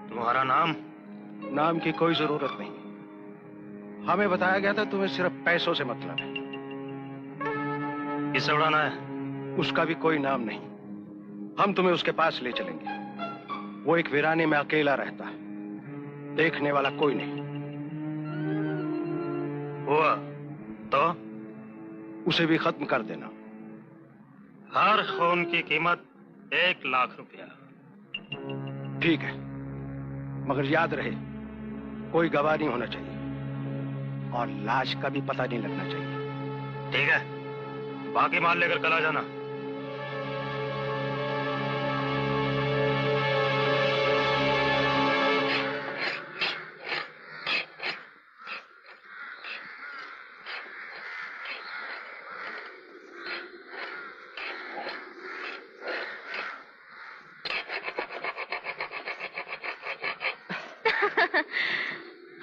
तुम्हारा नाम? नाम की कोई जरूरत नहीं। हमें बताया गया था तुम्हें सिर्फ पैसों से मतलब है। किसे उड़ाना है? उसका भी कोई नाम नहीं। हम तुम्हें उसके पास ले चलेंगे। वो एक वीराने में अकेला रहता है, देखने वाला कोई नहीं। हुआ तो उसे भी खत्म कर देना। हर खून की कीमत 1 लाख रुपया। ठीक है, मगर याद रहे कोई गवाह नहीं होना चाहिए और लाश का भी पता नहीं लगना चाहिए। ठीक है, बाकी माल लेकर कल आ जाना।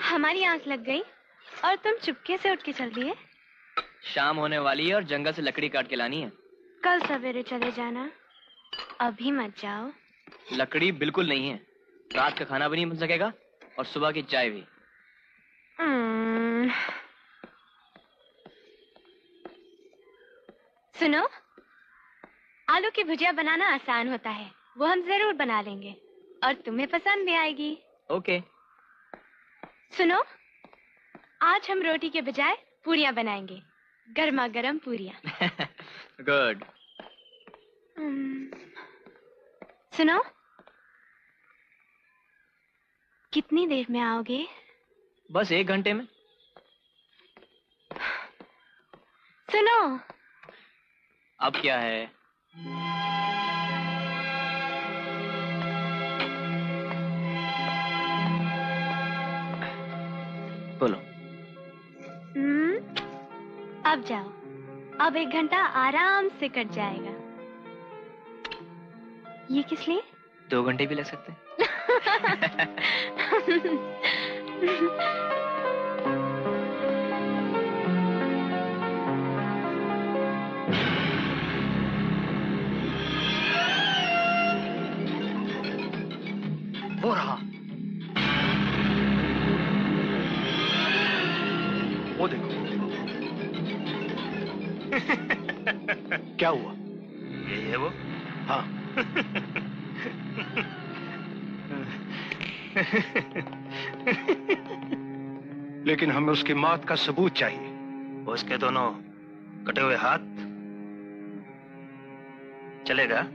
हमारी आंख लग गई और तुम चुपके से उठ के चल दिए। शाम होने वाली है और जंगल से लकड़ी काट के लानी है। कल सवेरे चले जाना, अभी मत जाओ। लकड़ी बिल्कुल नहीं है, रात का खाना भी नहीं बन सकेगा और सुबह की चाय भी। सुनो, आलू की भुजिया बनाना आसान होता है, वो हम जरूर बना लेंगे और तुम्हें पसंद भी आएगी। ओके। सुनो, आज हम रोटी के बजाय पूरियां बनाएंगे, गर्मा गर्म पूरियां। गुड। सुनो, कितनी देर में आओगे? बस 1 घंटे में। सुनो, अब क्या है? बोलो। अब जाओ, अब 1 घंटा आराम से कट जाएगा। ये किस लिए? 2 घंटे भी लग सकते हैं। वो रहा, वो देखो। क्या हुआ? ये है वो? हाँ। लेकिन हमें उसकी मौत का सबूत चाहिए। उसके दोनों कटे हुए हाथ चलेगा?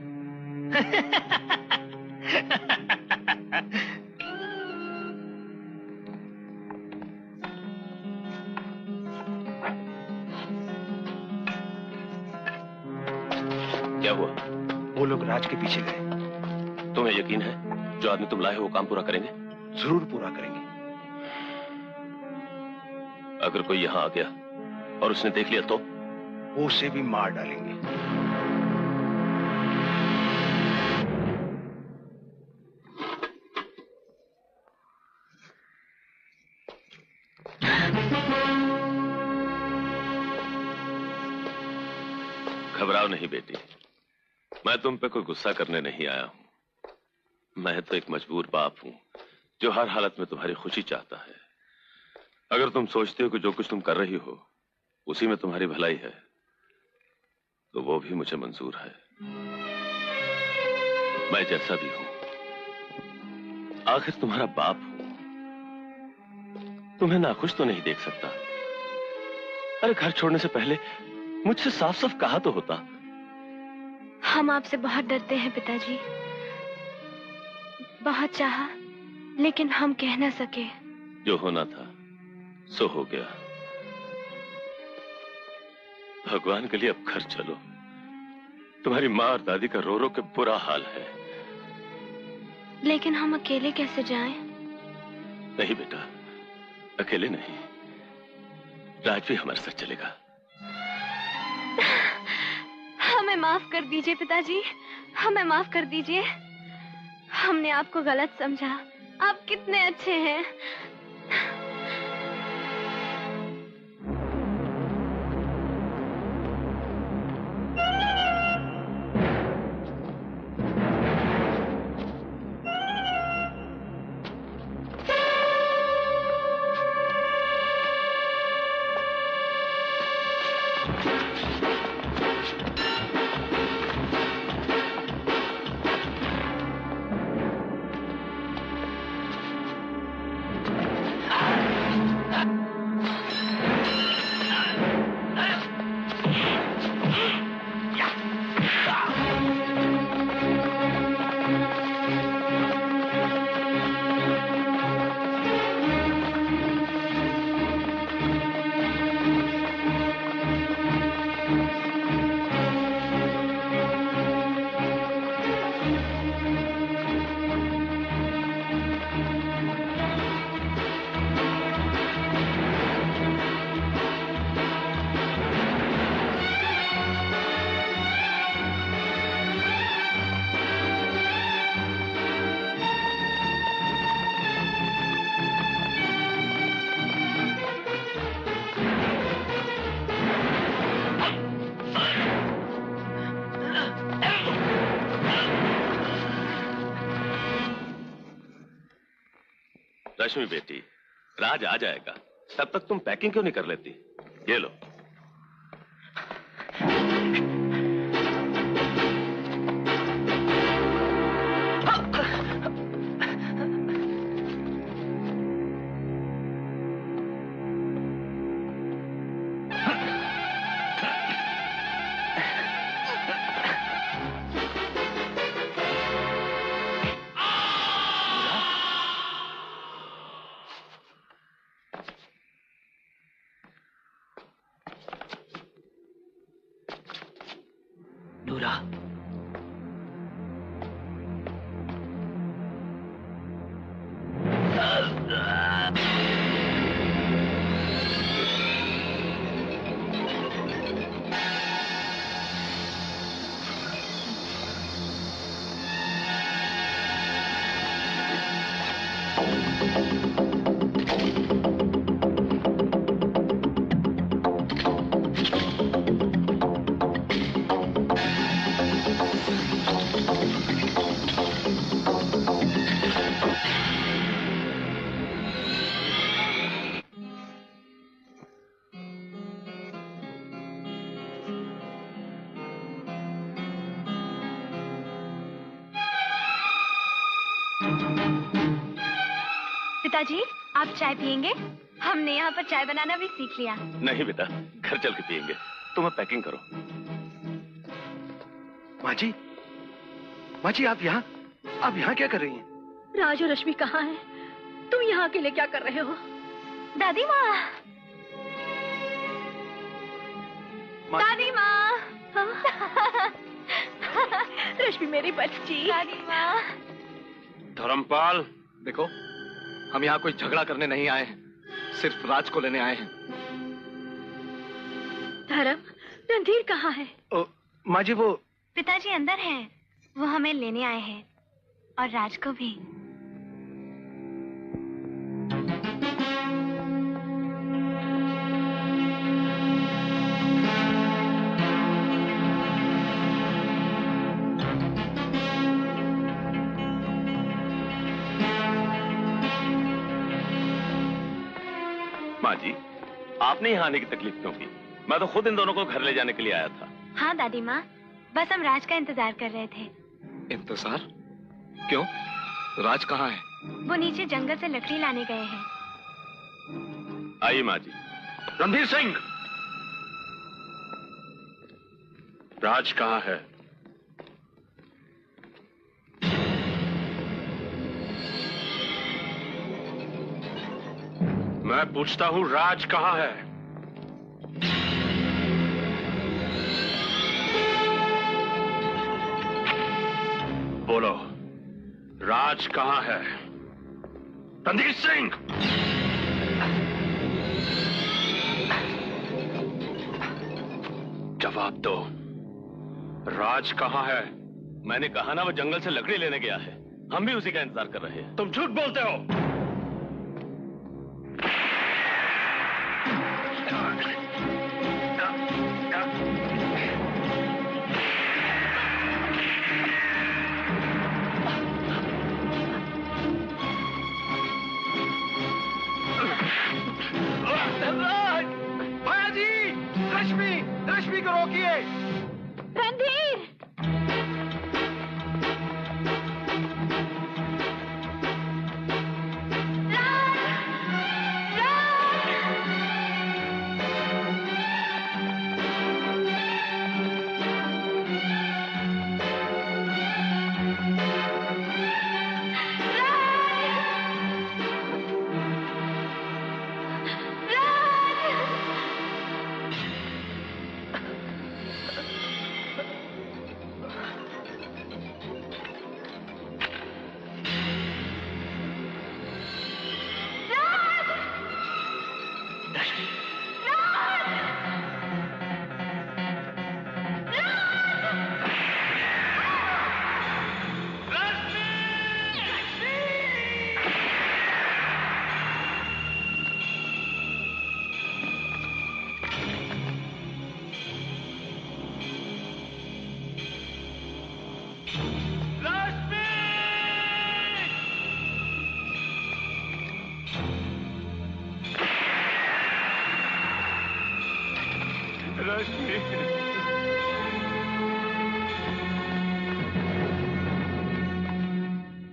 क्या हुआ? वो लोग राज के पीछे गए। तुम्हें यकीन है जो आदमी तुम लाए हो वो काम पूरा करेंगे? जरूर पूरा करेंगे। अगर कोई यहाँ आ गया और उसने देख लिया तो? वो उसे भी मार डालेंगे। घबराओ नहीं बेटी, मैं तुम पे कोई गुस्सा करने नहीं आया हूं। मैं तो एक मजबूर बाप हूं जो हर हालत में तुम्हारी खुशी चाहता है। अगर तुम सोचते हो कि जो कुछ तुम कर रही हो उसी में तुम्हारी भलाई है तो वो भी मुझे मंजूर है। मैं जैसा भी हूं आखिर तुम्हारा बाप हूं, तुम्हें नाखुश तो नहीं देख सकता। अरे घर छोड़ने से पहले मुझसे साफ साफ कहा तो होता। हम आपसे बहुत डरते हैं पिताजी, बहुत चाहा लेकिन हम कह न सके। जो होना था सो हो गया। भगवान के लिए अब घर चलो, तुम्हारी माँ और दादी का रो रो के बुरा हाल है। लेकिन हम अकेले कैसे जाएं? नहीं बेटा, अकेले नहीं, राज भी हमारे साथ चलेगा। हमें माफ कर दीजिए पिताजी, हमें माफ कर दीजिए। हमने आपको गलत समझा, आप कितने अच्छे हैं। रश्मि बेटी, राज आ जाएगा, तब तक तुम पैकिंग क्यों नहीं कर लेती? ये लो। पिताजी, आप चाय पियेंगे? हमने यहाँ पर चाय बनाना भी सीख लिया। नहीं बेटा, घर चल के पियेंगे। तुम्हें पैकिंग करो। माँ जी, आप यहाँ क्या कर रही हैं? राज और रश्मि कहाँ हैं? तुम यहाँ अकेले क्या कर रहे हो? दादी माँ, दादी माँ, रश्मि मेरी बच्ची। दादी माँ। धर्मपाल, देखो हम यहाँ कोई झगड़ा करने नहीं आए हैं, सिर्फ राज को लेने आए हैं। धर्म, रणधीर कहाँ है? माँ जी वो पिताजी अंदर हैं, वो हमें लेने आए हैं और राज को भी। माँ जी, आपने यहाँ आने की तकलीफ क्यों की? मैं तो खुद इन दोनों को घर ले जाने के लिए आया था। हाँ दादी माँ, बस हम राज का इंतजार कर रहे थे। इंतजार? क्यों? राज कहाँ है? वो नीचे जंगल से लकड़ी लाने गए हैं। आइए माँ जी। रणधीर सिंह, राज कहाँ है? मैं पूछता हूँ, राज कहाँ है? बोलो, राज कहाँ है? रणधीर सिंह! जवाब दो, राज कहाँ है? मैंने कहा ना, वो जंगल से लकड़ी लेने गया है। हम भी उसी का इंतजार कर रहे हैं। तुम झूठ बोलते हो। माया जी, रश्मि को रोकिए। रणधीर! रश्मि